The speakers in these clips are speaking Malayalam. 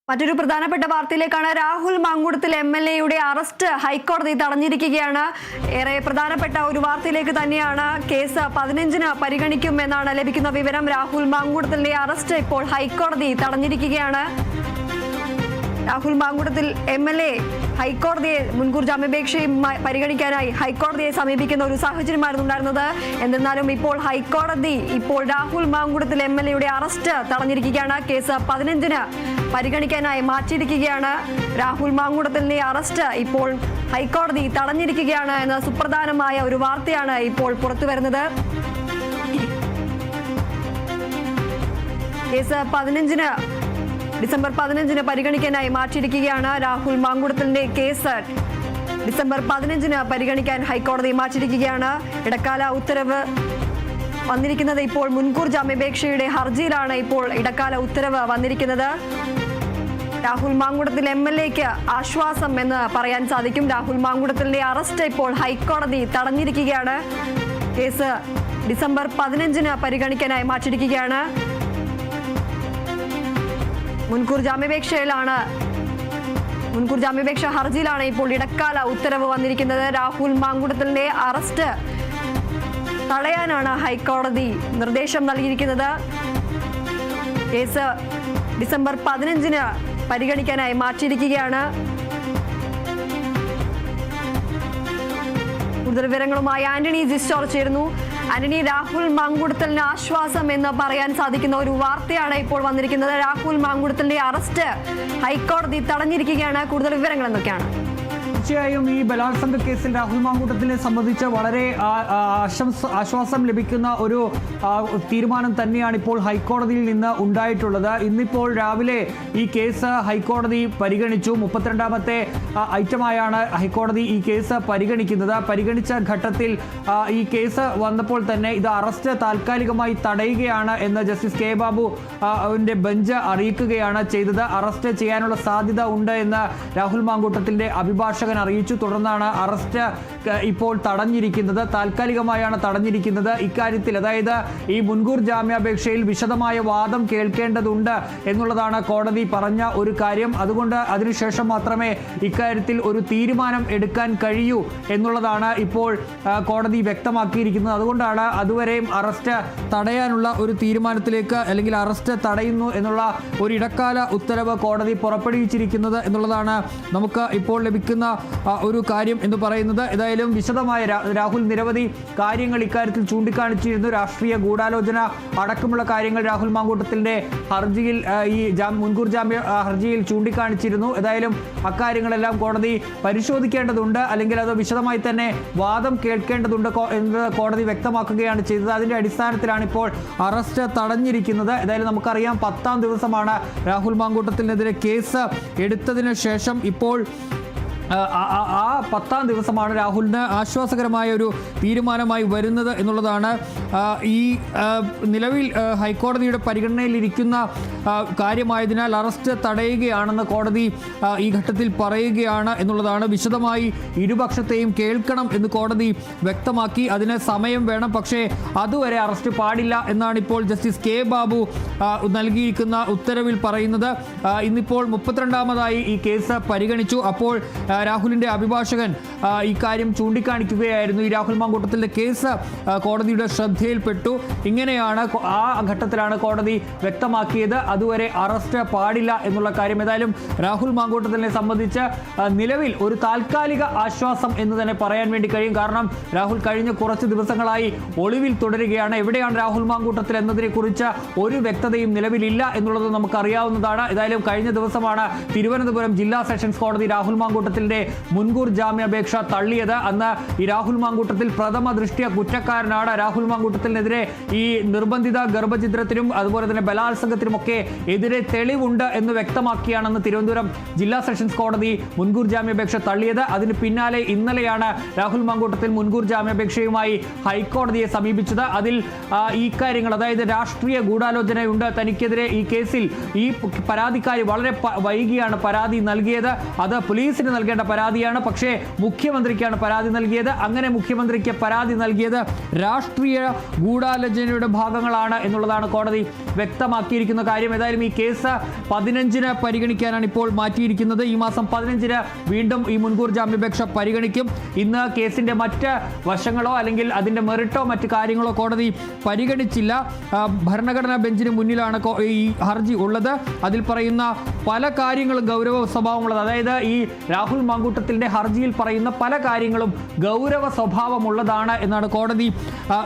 മറ്റൊരു പ്രധാനപ്പെട്ട വാർത്തയിലേക്കാണ്. രാഹുൽ മാങ്കൂട്ടത്തിൽ MLA-യുടെ അറസ്റ്റ് ഹൈക്കോടതി തടഞ്ഞിരിക്കുകയാണ്. ഏറെ പ്രധാനപ്പെട്ട ഒരു വാർത്തയിലേക്ക് തന്നെയാണ്. കേസ് 15-ന് പരിഗണിക്കുമെന്നാണ് ലഭിക്കുന്ന വിവരം. രാഹുൽ മാങ്കൂട്ടത്തിലെ അറസ്റ്റ് ഇപ്പോൾ ഹൈക്കോടതി തടഞ്ഞിരിക്കുകയാണ്. രാഹുൽ മാങ്കൂട്ടത്തിൽ MLA ഹൈക്കോടതിയെ മുൻകൂർ ജാമ്യാപേക്ഷയും പരിഗണിക്കാനായി ഹൈക്കോടതിയെ സമീപിക്കുന്ന ഒരു സാഹചര്യമായിരുന്നു ഉണ്ടായിരുന്നത്. എന്നിരുന്നാലും ഇപ്പോൾ ഹൈക്കോടതി രാഹുൽ മാങ്കൂട്ടത്തിൽ MLA-യുടെ അറസ്റ്റ് തടഞ്ഞിരിക്കുകയാണ്. കേസ് 15-ന് പരിഗണിക്കാനായി മാറ്റിയിരിക്കുകയാണ്. രാഹുൽ മാങ്കൂട്ടത്തിലെ അറസ്റ്റ് ഇപ്പോൾ ഹൈക്കോടതി തടഞ്ഞിരിക്കുകയാണ് എന്ന സുപ്രധാനമായ ഒരു വാർത്തയാണ് ഇപ്പോൾ പുറത്തുവരുന്നത്. കേസ് ഡിസംബർ 15-ന് പരിഗണിക്കാനായി മാറ്റിയിരിക്കുകയാണ്. രാഹുൽ മാങ്കൂട്ടത്തിലെ കേസ് ഡിസംബർ 15-ന് പരിഗണിക്കാൻ ഹൈക്കോടതി മാറ്റിയിരിക്കുകയാണ്. ഇടക്കാല ഉത്തരവ് വന്നിരിക്കുന്നത് ഇപ്പോൾ മുൻകൂർ ജാമ്യാപേക്ഷയുടെ ഹർജിയിലാണ്. ഇപ്പോൾ ഇടക്കാല ഉത്തരവ് വന്നിരിക്കുന്നത്. രാഹുൽ മാങ്കൂട്ടത്തിൽ MLA-ക്ക് ആശ്വാസം എന്ന് പറയാൻ സാധിക്കും. രാഹുൽ മാങ്കൂട്ടത്തിലെ അറസ്റ്റ് ഇപ്പോൾ ഹൈക്കോടതി തടഞ്ഞിരിക്കുകയാണ്. കേസ് ഡിസംബർ 15-ന് പരിഗണിക്കാനായി മാറ്റിയിരിക്കുകയാണ്. മുൻകൂർ ജാമ്യാപേക്ഷ ഹർജിയിലാണ് ഇപ്പോൾ ഇടക്കാല ഉത്തരവ് വന്നിരിക്കുന്നത്. രാഹുൽ മാങ്കൂട്ടത്തിലെ അറസ്റ്റ് തടയാനാണ് ഹൈക്കോടതി നിർദ്ദേശം നൽകിയിരിക്കുന്നത്. കേസ് ഡിസംബർ 15-ന് പരിഗണിക്കാനായി മാറ്റിയിരിക്കുകയാണ്. കൂടുതൽ വിവരങ്ങളുമായി ആന്റണി ജിസ്റ്റോർ ചേരുന്നു. ആന്റണി, രാഹുൽ മാങ്കൂട്ടത്തിലിന് ആശ്വാസം എന്ന് പറയാൻ സാധിക്കുന്ന ഒരു വാർത്തയാണ് ഇപ്പോൾ വന്നിരിക്കുന്നത്. രാഹുൽ മാങ്കൂട്ടത്തിലിന്റെ അറസ്റ്റ് ഹൈക്കോടതി തടഞ്ഞിരിക്കുകയാണ്. കൂടുതൽ വിവരങ്ങൾ എന്തൊക്കെയാണ്? തീർച്ചയായും ഈ ബലാത്സംഗ കേസിൽ രാഹുൽ മാങ്കൂട്ടത്തിനെ സംബന്ധിച്ച് വളരെ ആശ്വാസം ലഭിക്കുന്ന ഒരു തീരുമാനം തന്നെയാണ് ഇപ്പോൾ ഹൈക്കോടതിയിൽ നിന്ന് ഉണ്ടായിട്ടുള്ളത്. ഇന്നിപ്പോൾ രാവിലെ ഈ കേസ് ഹൈക്കോടതി പരിഗണിച്ചു. 32ാമത്തെ ഐറ്റമായാണ് ഹൈക്കോടതി ഈ കേസ് പരിഗണിക്കുന്നത്. പരിഗണിച്ച ഘട്ടത്തിൽ ഈ കേസ് വന്നപ്പോൾ തന്നെ ഇത് അറസ്റ്റ് താൽക്കാലികമായി തടയുകയാണ് എന്ന് ജസ്റ്റിസ് കെ ബാബു ബെഞ്ച് അറിയിക്കുകയാണ് ചെയ്തത്. അറസ്റ്റ് ചെയ്യാനുള്ള സാധ്യത ഉണ്ട് എന്ന് രാഹുൽ മാങ്കൂട്ടത്തിന്റെ അഭിഭാഷകൻ അറിയിച്ചു. തുടർന്നാണ് അറസ്റ്റ് ഇപ്പോൾ തടഞ്ഞിരിക്കുന്നത്. താൽക്കാലികമായാണ് തടഞ്ഞിരിക്കുന്നത്. ഇക്കാര്യത്തിൽ, അതായത് ഈ മുൻകൂർ ജാമ്യാപേക്ഷയിൽ വിശദമായ വാദം കേൾക്കേണ്ടതുണ്ട് എന്നുള്ളതാണ് കോടതി പറഞ്ഞ ഒരു കാര്യം. അതുകൊണ്ട് അതിനുശേഷം മാത്രമേ ഇക്കാര്യത്തിൽ ഒരു തീരുമാനം എടുക്കാൻ കഴിയൂ എന്നുള്ളതാണ് ഇപ്പോൾ കോടതി വ്യക്തമാക്കിയിരിക്കുന്നത്. അതുകൊണ്ടാണ് അതുവരെയും അറസ്റ്റ് തടയാനുള്ള ഒരു തീരുമാനത്തിലേക്ക്, അല്ലെങ്കിൽ അറസ്റ്റ് തടയുന്നു എന്നുള്ള ഒരു ഇടക്കാല ഉത്തരവ് കോടതി പുറപ്പെടുവിച്ചിരിക്കുന്നത് എന്നുള്ളതാണ് നമുക്ക് ഇപ്പോൾ ലഭിക്കുന്ന ഒരു കാര്യം എന്ന് പറയുന്നത്. ഏതായാലും വിശദമായ രാഹുൽ നിരവധി കാര്യങ്ങൾ ഇക്കാര്യത്തിൽ ചൂണ്ടിക്കാണിച്ചിരുന്നു. രാഷ്ട്രീയ ഗൂഢാലോചന അടക്കമുള്ള കാര്യങ്ങൾ രാഹുൽ മാങ്കൂട്ടത്തിന്റെ ഹർജിയിൽ, ഈ മുൻകൂർ ജാമ്യ ഹർജിയിൽ ചൂണ്ടിക്കാണിച്ചിരുന്നു. ഏതായാലും അക്കാര്യങ്ങളെല്ലാം കോടതി പരിശോധിക്കേണ്ടതുണ്ട്, അല്ലെങ്കിൽ അത് വിശദമായി തന്നെ വാദം കേൾക്കേണ്ടതുണ്ട് എന്ന് കോടതി വ്യക്തമാക്കുകയാണ് ചെയ്തത്. അതിന്റെ അടിസ്ഥാനത്തിലാണ് ഇപ്പോൾ അറസ്റ്റ് തടഞ്ഞിരിക്കുന്നത്. ഏതായാലും നമുക്കറിയാം, 10ാം ദിവസമാണ് രാഹുൽ മാങ്കൂട്ടത്തിനെതിരെ കേസ് എടുത്തതിന് ശേഷം ഇപ്പോൾ 10ാം ദിവസമാണ് രാഹുലിന് ആശ്വാസകരമായ ഒരു തീരുമാനമായി വരുന്നത് എന്നുള്ളതാണ്. ഈ നിലവിൽ ഹൈക്കോടതിയുടെ പരിഗണനയിലിരിക്കുന്ന കാര്യമായതിനാൽ അറസ്റ്റ് തടയുകയാണെന്ന് കോടതി ഈ ഘട്ടത്തിൽ പറയുകയാണ് എന്നുള്ളതാണ്. വിശദമായി ഇരുപക്ഷത്തെയും കേൾക്കണം എന്ന് കോടതി വ്യക്തമാക്കി. അതിന് സമയം വേണം, പക്ഷേ അതുവരെ അറസ്റ്റ് പാടില്ല എന്നാണ് ഇപ്പോൾ ജസ്റ്റിസ് കെ ബാബു നൽകിയിരിക്കുന്ന ഉത്തരവിൽ പറയുന്നത്. ഇന്നിപ്പോൾ 32ാമതായി ഈ കേസ് പരിഗണിച്ചു. അപ്പോൾ രാഹുലിന്റെ അഭിഭാഷകൻ ഇക്കാര്യം ചൂണ്ടിക്കാണിക്കുകയായിരുന്നു. ഈ രാഹുൽ മാങ്കൂട്ടത്തിലെ കേസ് കോടതിയുടെ ശ്രദ്ധയിൽപ്പെട്ടു. ഇങ്ങനെയാണ്, ആ ഘട്ടത്തിലാണ് കോടതി വ്യക്തമാക്കിയത് അതുവരെ അറസ്റ്റ് പാടില്ല എന്നുള്ള കാര്യം. ഏതായാലും രാഹുൽ മാങ്കൂട്ടത്തിനെ സംബന്ധിച്ച് നിലവിൽ ഒരു താൽക്കാലിക ആശ്വാസം എന്ന് തന്നെ പറയാൻ വേണ്ടി കഴിയും. കാരണം രാഹുൽ കഴിഞ്ഞ കുറച്ച് ദിവസങ്ങളായി ഒളിവിൽ തുടരുകയാണ്. എവിടെയാണ് രാഹുൽ മാങ്കൂട്ടത്തിൽ എന്നതിനെ കുറിച്ച് ഒരു വ്യക്തതയും നിലവിലില്ല എന്നുള്ളത് നമുക്കറിയാവുന്നതാണ്. ഏതായാലും കഴിഞ്ഞ ദിവസമാണ് തിരുവനന്തപുരം ജില്ലാ സെഷൻസ് കോടതി രാഹുൽ മാങ്കൂട്ടത്തിൽ മുൻകൂർ ജാമ്യാപേക്ഷ തള്ളിയത്. അന്ന് ഈ രാഹുൽ മാങ്കൂട്ടത്തിൽ പ്രഥമ ദൃഷ്ട്യ കുറ്റക്കാരനാണ്. രാഹുൽ മാങ്കൂട്ടത്തിനെതിരെ ഈ നിർബന്ധിത ഗർഭഛിദ്രത്തിനും അതുപോലെ തന്നെ ബലാത്സംഗത്തിനുമൊക്കെ എതിരെ തെളിവുണ്ട് എന്ന് വ്യക്തമാക്കിയാണെന്ന് തിരുവനന്തപുരം ജില്ലാ സെഷൻസ് കോടതി മുൻകൂർ ജാമ്യാപേക്ഷ തള്ളിയത്. അതിന് പിന്നാലെ ഇന്നലെയാണ് രാഹുൽ മാങ്കൂട്ടത്തിൽ മുൻകൂർ ജാമ്യാപേക്ഷയുമായി ഹൈക്കോടതിയെ സമീപിച്ചത്. അതിൽ ഈ കാര്യങ്ങൾ, അതായത് രാഷ്ട്രീയ ഗൂഢാലോചനയുണ്ട് തനിക്കെതിരെ ഈ കേസിൽ, ഈ പരാതിക്കാരി വളരെ വൈകിയാണ് പരാതി നൽകിയത്, അത് പോലീസിന് നൽകേണ്ട നൽകേണ്ട പരാതിയാണ്. പക്ഷേ മുഖ്യമന്ത്രിക്കാണ് പരാതി നൽകിയത്. അങ്ങനെ മുഖ്യമന്ത്രിക്ക് പരാതി നൽകിയത് രാഷ്ട്രീയ ഗൂഢാലോചനയുടെ ഭാഗങ്ങളാണ് എന്നുള്ളതാണ് കോടതി വ്യക്തമാക്കിയിരിക്കുന്ന കാര്യം. ഏതായാലും ഈ കേസ് 15-ന് പരിഗണിക്കാനാണ് ഇപ്പോൾ മാറ്റിയിരിക്കുന്നത്. ഈ മാസം 15-ന് വീണ്ടും ഈ മുൻകൂർ ജാമ്യാപേക്ഷ പരിഗണിക്കും. ഇന്ന് കേസിന്റെ മറ്റ് വശങ്ങളോ അല്ലെങ്കിൽ അതിന്റെ മെറിറ്റോ മറ്റ് കാര്യങ്ങളോ കോടതി പരിഗണിച്ചില്ല. ഭരണഘടനാ ബെഞ്ചിന് മുന്നിലാണ് ഈ ഹർജി ഉള്ളത്. അതിൽ പറയുന്ന പല കാര്യങ്ങളും ഗൗരവ സ്വഭാവമുള്ളത്. അതായത് ഈ രാഹുൽ മാങ്കൂട്ടത്തിന്റെ ഹർജിയിൽ പറയുന്ന പല കാര്യങ്ങളും ഗൗരവ സ്വഭാവമുള്ളതാണ് എന്നാണ് കോടതി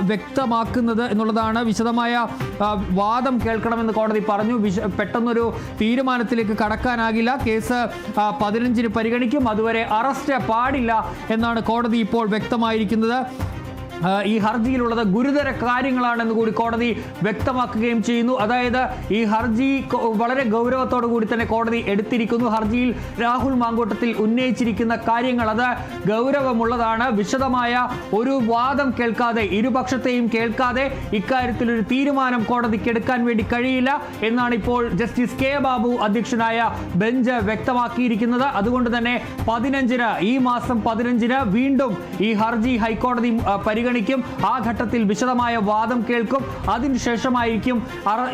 വ്യക്തമാക്കുന്നത് എന്നുള്ളതാണ്. വിശദമായ വാദം കേൾക്കണമെന്ന് കോടതി പറഞ്ഞു. പെട്ടെന്നൊരു തീരുമാനത്തിലേക്ക് കടക്കാനാകില്ല. കേസ് 15-ന് പരിഗണിക്കും. അതുവരെ അറസ്റ്റ് പാടില്ല എന്നാണ് കോടതി ഇപ്പോൾ വ്യക്തമായിരിക്കുന്നത്. ഈ ഹർജിയിലുള്ളത് ഗുരുതര കാര്യങ്ങളാണെന്ന് കൂടി കോടതി വ്യക്തമാക്കുകയും ചെയ്യുന്നു. അതായത് ഈ ഹർജി വളരെ ഗൗരവത്തോടു കൂടി തന്നെ കോടതി എടുത്തിരിക്കുന്നു. ഹർജിയിൽ രാഹുൽ മാങ്കൂട്ടത്തിൽ ഉന്നയിച്ചിരിക്കുന്ന കാര്യങ്ങൾ അത് ഗൗരവമുള്ളതാണ്. വിശദമായ ഒരു വാദം കേൾക്കാതെ, ഇരുപക്ഷത്തെയും കേൾക്കാതെ ഇക്കാര്യത്തിൽ ഒരു തീരുമാനം കോടതിക്ക് എടുക്കാൻ വേണ്ടി കഴിയില്ല എന്നാണ് ഇപ്പോൾ ജസ്റ്റിസ് കെ ബാബു അധ്യക്ഷനായ ബെഞ്ച് വ്യക്തമാക്കിയിരിക്കുന്നത്. അതുകൊണ്ട് തന്നെ 15-ന് ഈ മാസം 15-ന് വീണ്ടും ഈ ഹർജി ഹൈക്കോടതി പരിഗണിക്കും. ആ ഘട്ടത്തിൽ വിശദമായ വാദം കേൾക്കും. അതിനുശേഷമായിരിക്കും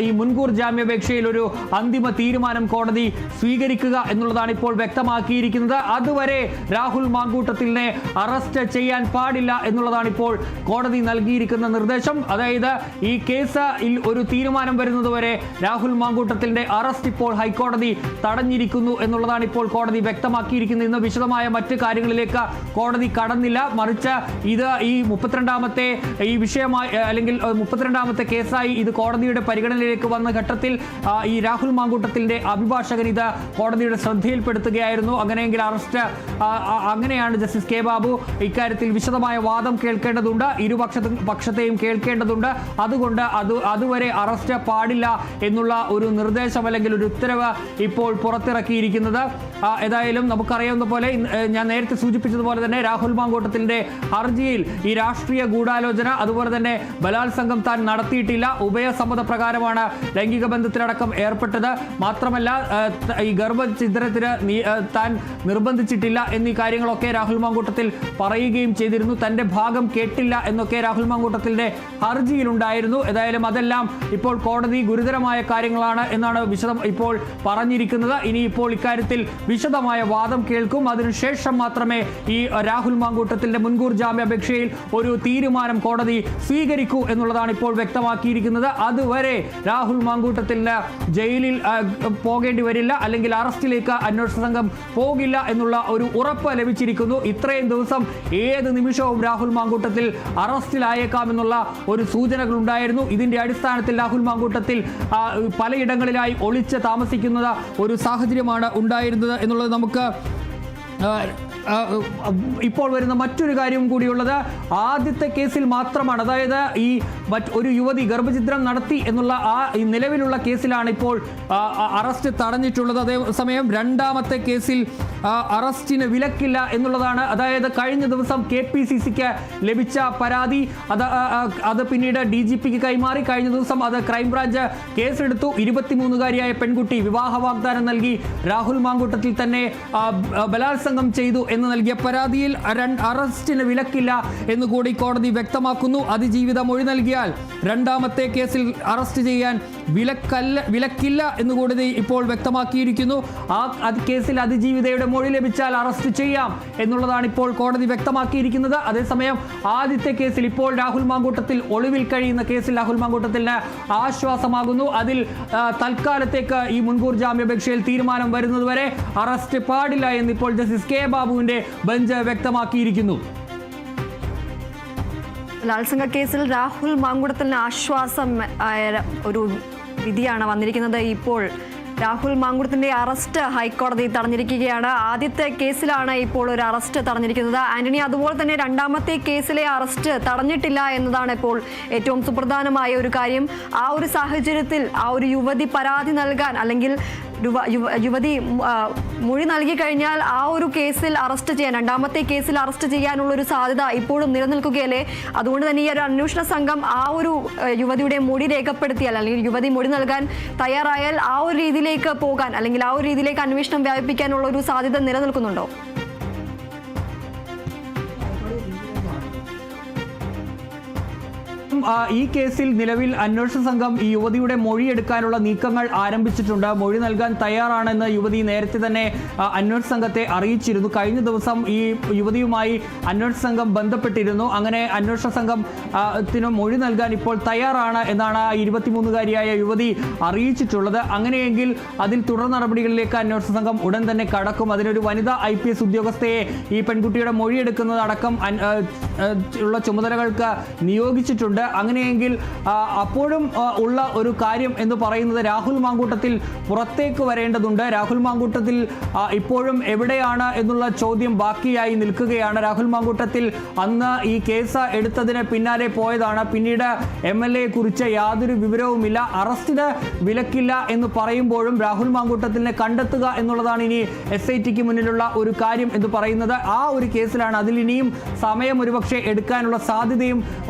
ഈ മുൻകൂർ ജാമ്യാപേക്ഷയിൽ ഒരു അന്തിമ തീരുമാനം കോടതി സ്വീകരിക്കുക എന്നുള്ളതാണ് ഇപ്പോൾ വ്യക്തമാക്കിയിരിക്കുന്നത്. അതുവരെ രാഹുൽ മാങ്കൂട്ടത്തിനെ അറസ്റ്റ് ചെയ്യാൻ പാടില്ല എന്നുള്ളതാണ് ഇപ്പോൾ കോടതി നൽകിയിരിക്കുന്ന നിർദ്ദേശം. അതായത് ഈ കേസിൽ ഒരു തീരുമാനം വരുന്നതുവരെ രാഹുൽ മാങ്കൂട്ടത്തിന്റെ അറസ്റ്റ് ഇപ്പോൾ ഹൈക്കോടതി തടഞ്ഞിരിക്കുന്നു എന്നുള്ളതാണ് ഇപ്പോൾ കോടതി വ്യക്തമാക്കിയിരിക്കുന്നത്. ഇന്ന് വിശദമായ മറ്റ് കാര്യങ്ങളിലേക്ക് കോടതി കടന്നില്ല. മറിച്ച് ഇത് ഈ 32-ാമത്തെ ഈ വിഷയമായി അല്ലെങ്കിൽ 32-ാമത്തെ കേസായി ഇത് കോടതിയുടെ പരിഗണനയിലേക്ക് വന്ന ഘട്ടത്തിൽ ഈ രാഹുൽ മാങ്കൂട്ടത്തിന്റെ അഭിഭാഷകൻ ഇത് കോടതിയുടെ ശ്രദ്ധയിൽപ്പെടുത്തുകയായിരുന്നു. അങ്ങനെയെങ്കിൽ അറസ്റ്റ് അങ്ങനെയാണ് ജസ്റ്റിസ് കെ ബാബു ഇക്കാര്യത്തിൽ വിശദമായ വാദം കേൾക്കേണ്ടതുണ്ട്. ഇരുപക്ഷത്തെയും കേൾക്കേണ്ടതുണ്ട്. അതുകൊണ്ട് അതുവരെ അറസ്റ്റ് പാടില്ല എന്നുള്ള ഒരു നിർദ്ദേശം അല്ലെങ്കിൽ ഒരു ഉത്തരവ് ഇപ്പോൾ പുറത്തിറക്കിയിരിക്കുന്നത്. ഏതായാലും നമുക്കറിയാവുന്ന പോലെ ഞാൻ നേരത്തെ സൂചിപ്പിച്ചതുപോലെ തന്നെ രാഹുൽ മാങ്കൂട്ടത്തിന്റെ ഹർജിയിൽ ഈ രാഷ്ട്രീയ ഗൂഢാലോചന അതുപോലെ തന്നെ ബലാത്സംഗം താൻ നടത്തിയിട്ടില്ല, ഉഭയസമ്മത പ്രകാരമാണ് ലൈംഗിക ബന്ധത്തിലടക്കം ഏർപ്പെട്ടത്, മാത്രമല്ല ഈ ഗർഭഛിദ്രത്തിന് താൻ നിർബന്ധിച്ചിട്ടില്ല എന്നീ കാര്യങ്ങളൊക്കെ രാഹുൽ മാങ്കൂട്ടത്തിൽ പറയുകയും ചെയ്തിരുന്നു. തന്റെ ഭാഗം കേട്ടില്ല എന്നൊക്കെ രാഹുൽ മാങ്കൂട്ടത്തിന്റെ ഹർജിയിലുണ്ടായിരുന്നു. ഏതായാലും അതെല്ലാം ഇപ്പോൾ കോടതി ഗുരുതരമായ കാര്യങ്ങളാണ് എന്നാണ് ഇപ്പോൾ പറഞ്ഞിരിക്കുന്നത്. ഇനി ഇപ്പോൾ ഇക്കാര്യത്തിൽ വിശദമായ വാദം കേൾക്കും. അതിനുശേഷം മാത്രമേ ഈ രാഹുൽ മാങ്കൂട്ടത്തിന്റെ മുൻകൂർ ജാമ്യാപേക്ഷയിൽ ഒരു തീരുമാനം കോടതി സ്വീകരിക്കൂ എന്നുള്ളതാണ് ഇപ്പോൾ വ്യക്തമാക്കിയിരിക്കുന്നത്. അതുവരെ രാഹുൽ മാങ്കൂട്ടത്തിന് ജയിലിൽ പോകേണ്ടി വരില്ല, അല്ലെങ്കിൽ അറസ്റ്റിലേക്ക് അന്വേഷണ സംഘം പോകില്ല എന്നുള്ള ഒരു ഉറപ്പ് ലഭിച്ചിരിക്കുന്നു. ഇത്രയും ദിവസം ഏത് നിമിഷവും രാഹുൽ മാങ്കൂട്ടത്തിൽ അറസ്റ്റിലായേക്കാമെന്നുള്ള ഒരു സൂചനകൾ ഉണ്ടായിരുന്നു. ഇതിന്റെ അടിസ്ഥാനത്തിൽ രാഹുൽ മാങ്കൂട്ടത്തിൽ പലയിടങ്ങളിലായി ഒളിച്ച് താമസിക്കുന്ന ഒരു സാഹചര്യമാണ് ഉണ്ടായിരുന്നത് എന്നുള്ളത് നമുക്ക് ഇപ്പോൾ വരുന്ന മറ്റൊരു കാര്യം കൂടിയുള്ളത് ആദ്യത്തെ കേസിൽ മാത്രമാണ്. അതായത് ഈ ഒരു യുവതി ഗർഭഛിദ്രം നടത്തി എന്നുള്ള ഈ നിലവിലുള്ള കേസിലാണ് ഇപ്പോൾ അറസ്റ്റ് തടഞ്ഞിട്ടുള്ളത്. അതേസമയം രണ്ടാമത്തെ കേസിൽ അറസ്റ്റിന് വിലക്കില്ല എന്നുള്ളതാണ്. അതായത് കഴിഞ്ഞ ദിവസം KPCCക്ക് ലഭിച്ച പരാതി അത് പിന്നീട് DGPക്ക് കൈമാറി. കഴിഞ്ഞ ദിവസം അത് ക്രൈംബ്രാഞ്ച് കേസെടുത്തു. 23-കാരിയായ പെൺകുട്ടി വിവാഹ വാഗ്ദാനം നൽകി രാഹുൽ മാങ്കൂട്ടത്തിൽ തന്നെ ബലാത്സംഗം ചെയ്തു എന്ന് നൽകിയ പരാതിയിൽ അറസ്റ്റിന് വിലക്കില്ല എന്നുകൂടി കോടതി വ്യക്തമാക്കുന്നു. അതിജീവിത മൊഴി നൽകിയാൽ രണ്ടാമത്തെ കേസിൽ അറസ്റ്റ് ചെയ്യാൻ വിലക്കില്ല എന്നുകൂടി ഇപ്പോൾ വ്യക്തമാക്കിയിരിക്കുന്നു. ആ കേസിൽ അതിജീവിതയുടെ മൊഴി ലഭിച്ചാൽ അറസ്റ്റ് ചെയ്യാം എന്നുള്ളതാണ് ഇപ്പോൾ കോടതി വ്യക്തമാക്കിയിരിക്കുന്നത്. അതേസമയം ആദ്യത്തെ കേസിൽ ഇപ്പോൾ രാഹുൽ മാങ്കൂട്ടത്തിൽ ഒളിവിൽ കഴിയുന്ന കേസിൽ രാഹുൽ മാങ്കൂട്ടത്തിന് ആശ്വാസമാകുന്നു. അതിൽ തൽക്കാലത്തേക്ക് ഈ മുൻകൂർ ജാമ്യാപേക്ഷയിൽ തീരുമാനം വരുന്നതുവരെ അറസ്റ്റ് പാടില്ല എന്ന് ഇപ്പോൾ ജസ്റ്റിസ് കെ ബാബുവിന്റെ ബെഞ്ച് വ്യക്തമാക്കിയിരിക്കുന്നു. ബലാത്സംഗ കേസിൽ രാഹുൽ മാങ്കൂട്ടത്തിന് ആശ്വാസം ഒരു വിധിയാണ് വന്നിരിക്കുന്നത്. ഇപ്പോൾ രാഹുൽ മാങ്കൂട്ടത്തിന്റെ അറസ്റ്റ് ഹൈക്കോടതി തടഞ്ഞിരിക്കുകയാണ്. ആദ്യത്തെ കേസിലാണ് ഇപ്പോൾ ഒരു അറസ്റ്റ് തടഞ്ഞിരിക്കുന്നത് ആന്റണി. അതുപോലെ തന്നെ രണ്ടാമത്തെ കേസിലെ അറസ്റ്റ് തടഞ്ഞിട്ടില്ല എന്നതാണ് ഇപ്പോൾ ഏറ്റവും സുപ്രധാനമായ ഒരു കാര്യം. ആ ഒരു സാഹചര്യത്തിൽ ആ ഒരു യുവതി പരാതി നൽകാൻ അല്ലെങ്കിൽ യുവതി മൊഴി നൽകി കഴിഞ്ഞാൽ ആ ഒരു കേസിൽ അറസ്റ്റ് ചെയ്യാൻ, രണ്ടാമത്തെ കേസിൽ അറസ്റ്റ് ചെയ്യാനുള്ള ഒരു സാധ്യത ഇപ്പോഴും നിലനിൽക്കുകയല്ലേ. അതുകൊണ്ട് തന്നെ ഈ ഒരു അന്വേഷണ സംഘം ആ ഒരു യുവതിയുടെ മൊഴി രേഖപ്പെടുത്തിയാൽ അല്ലെങ്കിൽ യുവതി മൊഴി നൽകാൻ തയ്യാറായാൽ ആ ഒരു രീതിയിലേക്ക് പോകാൻ അല്ലെങ്കിൽ ആ ഒരു രീതിയിലേക്ക് അന്വേഷണം വ്യാപിപ്പിക്കാനുള്ള ഒരു സാധ്യത നിലനിൽക്കുന്നുണ്ടോ? ഈ കേസിൽ നിലവിൽ അന്വേഷണ സംഘം ഈ യുവതിയുടെ മൊഴിയെടുക്കാനുള്ള നീക്കങ്ങൾ ആരംഭിച്ചിട്ടുണ്ട്. മൊഴി നൽകാൻ തയ്യാറാണെന്ന് യുവതി നേരത്തെ തന്നെ അന്വേഷണ സംഘത്തെ അറിയിച്ചിരുന്നു. കഴിഞ്ഞ ദിവസം ഈ യുവതിയുമായി അന്വേഷണ സംഘം ബന്ധപ്പെട്ടിരുന്നു. അങ്ങനെ അന്വേഷണ സംഘം മൊഴി നൽകാൻ ഇപ്പോൾ തയ്യാറാണ് എന്നാണ് 23-കാരിയായ യുവതി അറിയിച്ചിട്ടുള്ളത്. അങ്ങനെയെങ്കിൽ അതിൽ തുടർ നടപടികളിലേക്ക് അന്വേഷണ സംഘം ഉടൻ തന്നെ കടക്കും. അതിനൊരു വനിതാ IPS ഉദ്യോഗസ്ഥയെ ഈ പെൺകുട്ടിയുടെ മൊഴിയെടുക്കുന്നതടക്കം ഉള്ള ചുമതലകൾക്ക് നിയോഗിച്ചിട്ടുണ്ട്. അങ്ങനെയെങ്കിൽ അപ്പോഴും ഉള്ള ഒരു കാര്യം എന്ന് പറയുന്നത് രാഹുൽ മാങ്കൂട്ടത്തിൽ പുറത്തേക്ക് വരേണ്ടതുണ്ട്. രാഹുൽ മാങ്കൂട്ടത്തിൽ ഇപ്പോഴും എവിടെയാണ് എന്നുള്ള ചോദ്യം ബാക്കിയായി നിൽക്കുകയാണ്. രാഹുൽ മാങ്കൂട്ടത്തിൽ അന്ന് ഈ കേസ് എടുത്തതിന് പിന്നാലെ പോയതാണ്. പിന്നീട് MLA കുറിച്ച് യാതൊരു വിവരവുമില്ല. അറസ്റ്റിന് വിലക്കില്ല എന്ന് പറയുമ്പോഴും രാഹുൽ മാങ്കൂട്ടത്തിനെ കണ്ടെത്തുക എന്നുള്ളതാണ് ഇനി SITക്ക് മുന്നിലുള്ള ഒരു കാര്യം എന്ന് പറയുന്നത്. ആ ഒരു കേസിലാണ്. അതിൽ ഇനിയും സമയം ഒരുപക്ഷെ എടുക്കാനുള്ള സാധ്യതയും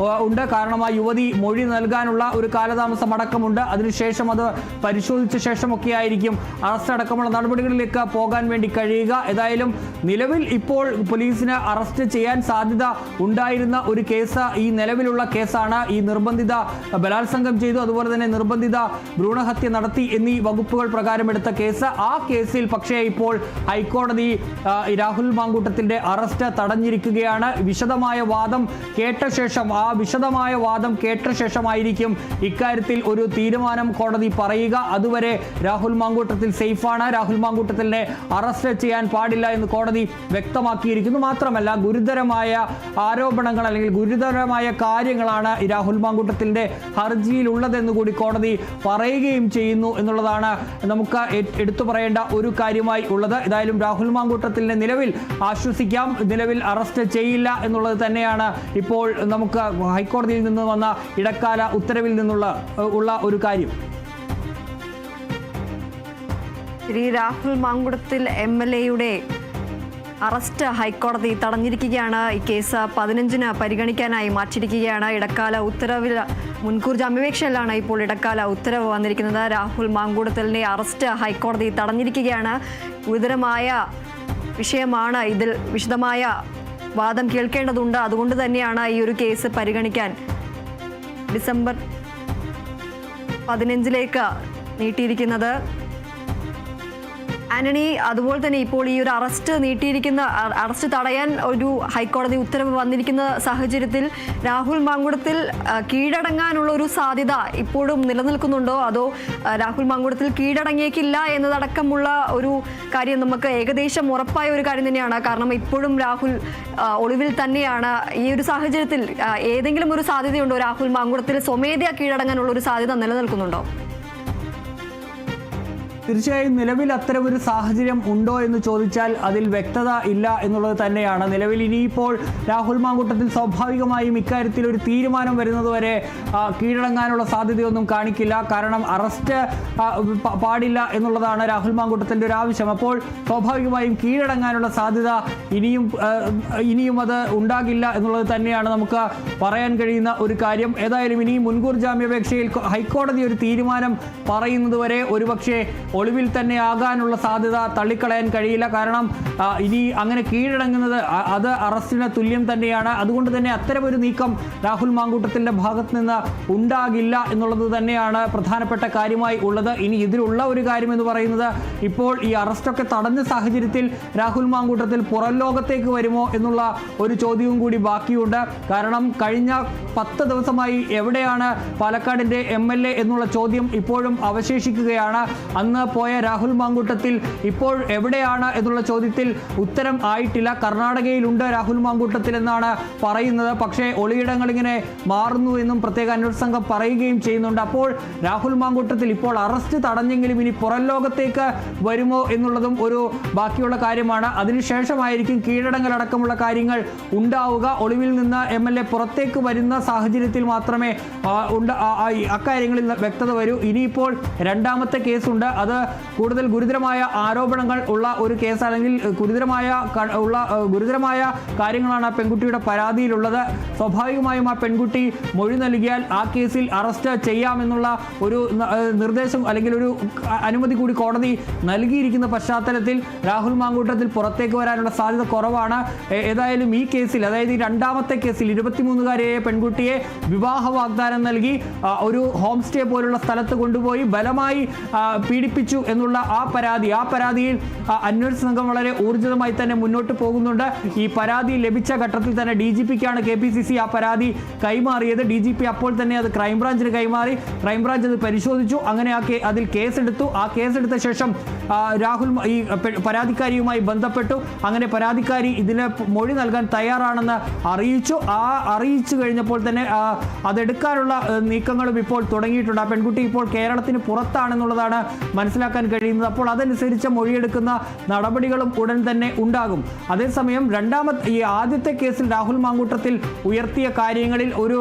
ഉണ്ട്. കാരണം ആ യുവതി മൊഴി നൽകാനുള്ള ഒരു കാലതാമസം അടക്കമുണ്ട്. അതിനുശേഷം അത് പരിശോധിച്ച ശേഷമൊക്കെ ആയിരിക്കും അറസ്റ്റ് അടക്കമുള്ള നടപടികളിലേക്ക് പോകാൻ വേണ്ടി കഴിയുക. ഏതായാലും നിലവിൽ ഇപ്പോൾ പോലീസിന് അറസ്റ്റ് ചെയ്യാൻ സാധ്യത ഉണ്ടായിരുന്ന ഒരു കേസ് ഈ നിലവിലുള്ള കേസാണ്. ഈ നിർബന്ധിത ബലാത്സംഗം ചെയ്തു, അതുപോലെ തന്നെ നിർബന്ധിത ഭ്രൂണഹത്യ നടത്തി എന്നീ വകുപ്പുകൾ പ്രകാരം എടുത്ത കേസ്. ആ കേസിൽ പക്ഷേ ഇപ്പോൾ ഹൈക്കോടതി രാഹുൽ മാങ്കൂട്ടത്തിന്റെ അറസ്റ്റ് തടഞ്ഞിരിക്കുകയാണ്. വിശദമായ വാദം കേട്ട ശേഷമായിരിക്കും ഇക്കാര്യത്തിൽ ഒരു തീരുമാനം കോടതി പറയുക. അതുവരെ രാഹുൽ മാങ്കൂട്ടത്തിൽ സേഫാണ്. രാഹുൽ മാങ്കൂട്ടത്തിനെ അറസ്റ്റ് ചെയ്യാൻ പാടില്ല എന്ന് കോടതി വ്യക്തമാക്കിയിരിക്കുന്നു. മാത്രമല്ല ഗുരുതരമായ ആരോപണങ്ങൾ അല്ലെങ്കിൽ ഗുരുതരമായ കാര്യങ്ങളാണ് രാഹുൽ മാങ്കൂട്ടത്തിന്റെ ഹർജിയിൽ ഉള്ളതെന്ന് കൂടി കോടതി പറയുകയും ചെയ്യുന്നു എന്നുള്ളതാണ് നമുക്ക് എടുത്തു പറയേണ്ട ഒരു കാര്യമായി ഉള്ളത്. ഏതായാലും രാഹുൽ മാങ്കൂട്ടത്തിനെ നിലവിൽ ആശ്വസിക്കാം. നിലവിൽ അറസ്റ്റ് ചെയ്യില്ല എന്നുള്ളത് തന്നെയാണ് ഇപ്പോൾ നമുക്ക് ഹൈക്കോടതിയിൽ നിന്ന് വന്ന ഇടക്കാല ഉത്തരവിൽ നിന്നുള്ള ഒരു കാര്യം. ശ്രീ രാഹുൽ മാങ്കൂട്ടത്തിൽ MLAയുടെ അറസ്റ്റ് ഹൈക്കോടതി തടഞ്ഞിരിക്കുകയാണ്. ഈ കേസ് 15-ന് പരിഗണിക്കാനായി മാറ്റിയിരിക്കുകയാണ്. ഇടക്കാല ഉത്തരവിൽ മുൻകൂർ ജാമ്യാപേക്ഷയിലാണ് ഇപ്പോൾ ഇടക്കാല ഉത്തരവ് വന്നിരിക്കുന്നത്. രാഹുൽ മാങ്കൂട്ടത്തിലിന്റെ അറസ്റ്റ് ഹൈക്കോടതി തടഞ്ഞിരിക്കുകയാണ്. ഗുരുതരമായ വിഷയമാണ്. ഇതിൽ വിശദമായ വാദം കേൾക്കേണ്ടതുണ്ട്. അതുകൊണ്ട് തന്നെയാണ് ഈ ഒരു കേസ് പരിഗണിക്കാൻ ഡിസംബർ 15-ലേക്ക് നീട്ടിയിരിക്കുന്നത്. ആന്റണി, അതുപോലെ തന്നെ ഇപ്പോൾ ഈ ഒരു അറസ്റ്റ് തടയാൻ ഒരു ഹൈക്കോടതി ഉത്തരവ് വന്നിരിക്കുന്ന സാഹചര്യത്തിൽ രാഹുൽ മാങ്കൂട്ടത്തിൽ കീഴടങ്ങാനുള്ള ഒരു സാധ്യത ഇപ്പോഴും നിലനിൽക്കുന്നുണ്ടോ? അതോ രാഹുൽ മാങ്കൂട്ടത്തിൽ കീഴടങ്ങിയേക്കില്ല എന്നതടക്കമുള്ള ഒരു കാര്യം നമുക്ക് ഏകദേശം ഉറപ്പായ ഒരു കാര്യം തന്നെയാണ്. കാരണം ഇപ്പോഴും രാഹുൽ ഒളിവിൽ തന്നെയാണ്. ഈ ഒരു സാഹചര്യത്തിൽ ഏതെങ്കിലും ഒരു സാധ്യതയുണ്ടോ രാഹുൽ മാങ്കൂട്ടത്തിൽ സ്വമേധയാ കീഴടങ്ങാനുള്ള ഒരു സാധ്യത നിലനിൽക്കുന്നുണ്ടോ? തീർച്ചയായും നിലവിൽ അത്തരം ഒരു സാഹചര്യം ഉണ്ടോ എന്ന് ചോദിച്ചാൽ അതിൽ വ്യക്തത ഇല്ല എന്നുള്ളത് തന്നെയാണ്. നിലവിൽ ഇനിയിപ്പോൾ രാഹുൽ മാങ്കൂട്ടത്തിൽ സ്വാഭാവികമായും ഇക്കാര്യത്തിൽ ഒരു തീരുമാനം വരുന്നതുവരെ കീഴടങ്ങാനുള്ള സാധ്യതയൊന്നും കാണിക്കില്ല. കാരണം അറസ്റ്റ് പാടില്ല എന്നുള്ളതാണ് രാഹുൽ മാങ്കൂട്ടത്തിൻ്റെ ഒരു ആവശ്യം. അപ്പോൾ സ്വാഭാവികമായും കീഴടങ്ങാനുള്ള സാധ്യത ഇനിയും അത് ഉണ്ടാകില്ല എന്നുള്ളത് തന്നെയാണ് നമുക്ക് പറയാൻ കഴിയുന്ന ഒരു കാര്യം. ഏതായാലും ഇനിയും മുൻകൂർ ജാമ്യാപേക്ഷയിൽ ഹൈക്കോടതി ഒരു തീരുമാനം പറയുന്നതുവരെ ഒരുപക്ഷെ ഒളിവിൽ തന്നെ ആകാനുള്ള സാധ്യത തള്ളിക്കളയാൻ കഴിയില്ല. കാരണം ഇനി അങ്ങനെ കീഴടങ്ങുന്നത് അത് അറസ്റ്റിന് തുല്യം തന്നെയാണ്. അതുകൊണ്ട് തന്നെ അത്തരമൊരു നീക്കം രാഹുൽ മാങ്കൂട്ടത്തിൻ്റെ ഭാഗത്ത് നിന്ന് ഉണ്ടാകില്ല എന്നുള്ളത് തന്നെയാണ് പ്രധാനപ്പെട്ട കാര്യമായി ഉള്ളത്. ഇനി ഇതിലുള്ള ഒരു കാര്യം എന്ന് പറയുന്നത് ഇപ്പോൾ ഈ അറസ്റ്റൊക്കെ തടഞ്ഞ സാഹചര്യത്തിൽ രാഹുൽ മാങ്കൂട്ടത്തിൽ പുറം ലോകത്തേക്ക് വരുമോ എന്നുള്ള ഒരു ചോദ്യവും കൂടി ബാക്കിയുണ്ട്. കാരണം കഴിഞ്ഞ 10 ദിവസമായി എവിടെയാണ് പാലക്കാടിൻ്റെ MLA എന്നുള്ള ചോദ്യം ഇപ്പോഴും അവശേഷിക്കുകയാണ്. അന്ന് പോയ രാഹുൽ മാങ്കൂട്ടത്തിൽ ഇപ്പോൾ എവിടെയാണ് എന്നുള്ള ചോദ്യത്തിൽ ഉത്തരം ആയിട്ടില്ല. കർണാടകയിലുണ്ട് രാഹുൽ മാങ്കൂട്ടത്തിൽ എന്നാണ് പറയുന്നത്. പക്ഷേ ഒളിയിടങ്ങൾ ഇങ്ങനെ മാറുന്നു എന്നും പ്രത്യേക അന്വേഷണ സംഘം പറയുകയും ചെയ്യുന്നുണ്ട്. അപ്പോൾ രാഹുൽ മാങ്കൂട്ടത്തിൽ ഇപ്പോൾ അറസ്റ്റ് തടഞ്ഞെങ്കിലും ഇനി പുറം ലോകത്തേക്ക് വരുമോ എന്നുള്ളതും ഒരു ബാക്കിയുള്ള കാര്യമാണ്. അതിനുശേഷമായിരിക്കും കീഴടങ്ങലടക്കമുള്ള കാര്യങ്ങൾ ഉണ്ടാവുക. ഒളിവിൽ നിന്ന് MLA പുറത്തേക്ക് വരുന്ന സാഹചര്യത്തിൽ മാത്രമേ അക്കാര്യങ്ങളിൽ വ്യക്തത വരൂ. ഇനിയിപ്പോൾ രണ്ടാമത്തെ കേസുണ്ട്. അത് അത് കൂടുതൽ ഗുരുതരമായ ആരോപണങ്ങൾ ഉള്ള ഒരു കേസ്, അല്ലെങ്കിൽ ഗുരുതരമായ കാര്യങ്ങളാണ് ആ പെൺകുട്ടിയുടെ പരാതിയിലുള്ളത്. സ്വാഭാവികമായും ആ പെൺകുട്ടി മൊഴി നൽകിയാൽ ആ കേസിൽ അറസ്റ്റ് ചെയ്യാമെന്നുള്ള ഒരു നിർദ്ദേശം അല്ലെങ്കിൽ ഒരു അനുമതി കൂടി കോടതി നൽകിയിരിക്കുന്ന പശ്ചാത്തലത്തിൽ രാഹുൽ മാങ്കൂട്ടത്തിൽ പുറത്തേക്ക് വരാനുള്ള സാധ്യത കുറവാണ്. ഏതായാലും ഈ കേസിൽ, അതായത് ഈ രണ്ടാമത്തെ കേസിൽ 23-കാരിയായ പെൺകുട്ടിയെ വിവാഹ വാഗ്ദാനം നൽകി ഒരു ഹോം സ്റ്റേ പോലുള്ള സ്ഥലത്ത് കൊണ്ടുപോയി ബലമായി പീഡിപ്പിച്ചു എന്നുള്ള ആ പരാതിയിൽ അന്വേഷണ സംഘം വളരെ ഊർജിതമായി തന്നെ മുന്നോട്ട് പോകുന്നുണ്ട്. ഈ പരാതി ലഭിച്ച ഘട്ടത്തിൽ തന്നെ DGPക്കാണ് KPCC ആ പരാതി കൈമാറിയത്. DGP അപ്പോൾ തന്നെ അത് ക്രൈംബ്രാഞ്ചിന് കൈമാറി. ക്രൈംബ്രാഞ്ച് അത് പരിശോധിച്ചു. അങ്ങനെ അതിൽ കേസെടുത്തു. ആ കേസെടുത്ത ശേഷം രാഹുൽ ഈ പരാതിക്കാരിയുമായി ബന്ധപ്പെട്ടു. അങ്ങനെ പരാതിക്കാരി ഇതിന് മൊഴി നൽകാൻ തയ്യാറാണെന്ന് അറിയിച്ചു കഴിഞ്ഞപ്പോൾ തന്നെ അതെടുക്കാനുള്ള നീക്കങ്ങളും ഇപ്പോൾ തുടങ്ങിയിട്ടുണ്ട്. ആ പെൺകുട്ടി ഇപ്പോൾ കേരളത്തിന് പുറത്താണെന്നുള്ളതാണ് മനസ്സിലാക്കാൻ കഴിയുന്നത്. അപ്പോൾ അതനുസരിച്ച് മൊഴിയെടുക്കുന്ന നടപടികളും ഉടൻ തന്നെ ഉണ്ടാകും. അതേസമയം ഈ ആദ്യത്തെ കേസിൽ രാഹുൽ മാങ്കൂട്ടത്തിൽ ഉയർത്തിയ കാര്യങ്ങളിൽ ഒരു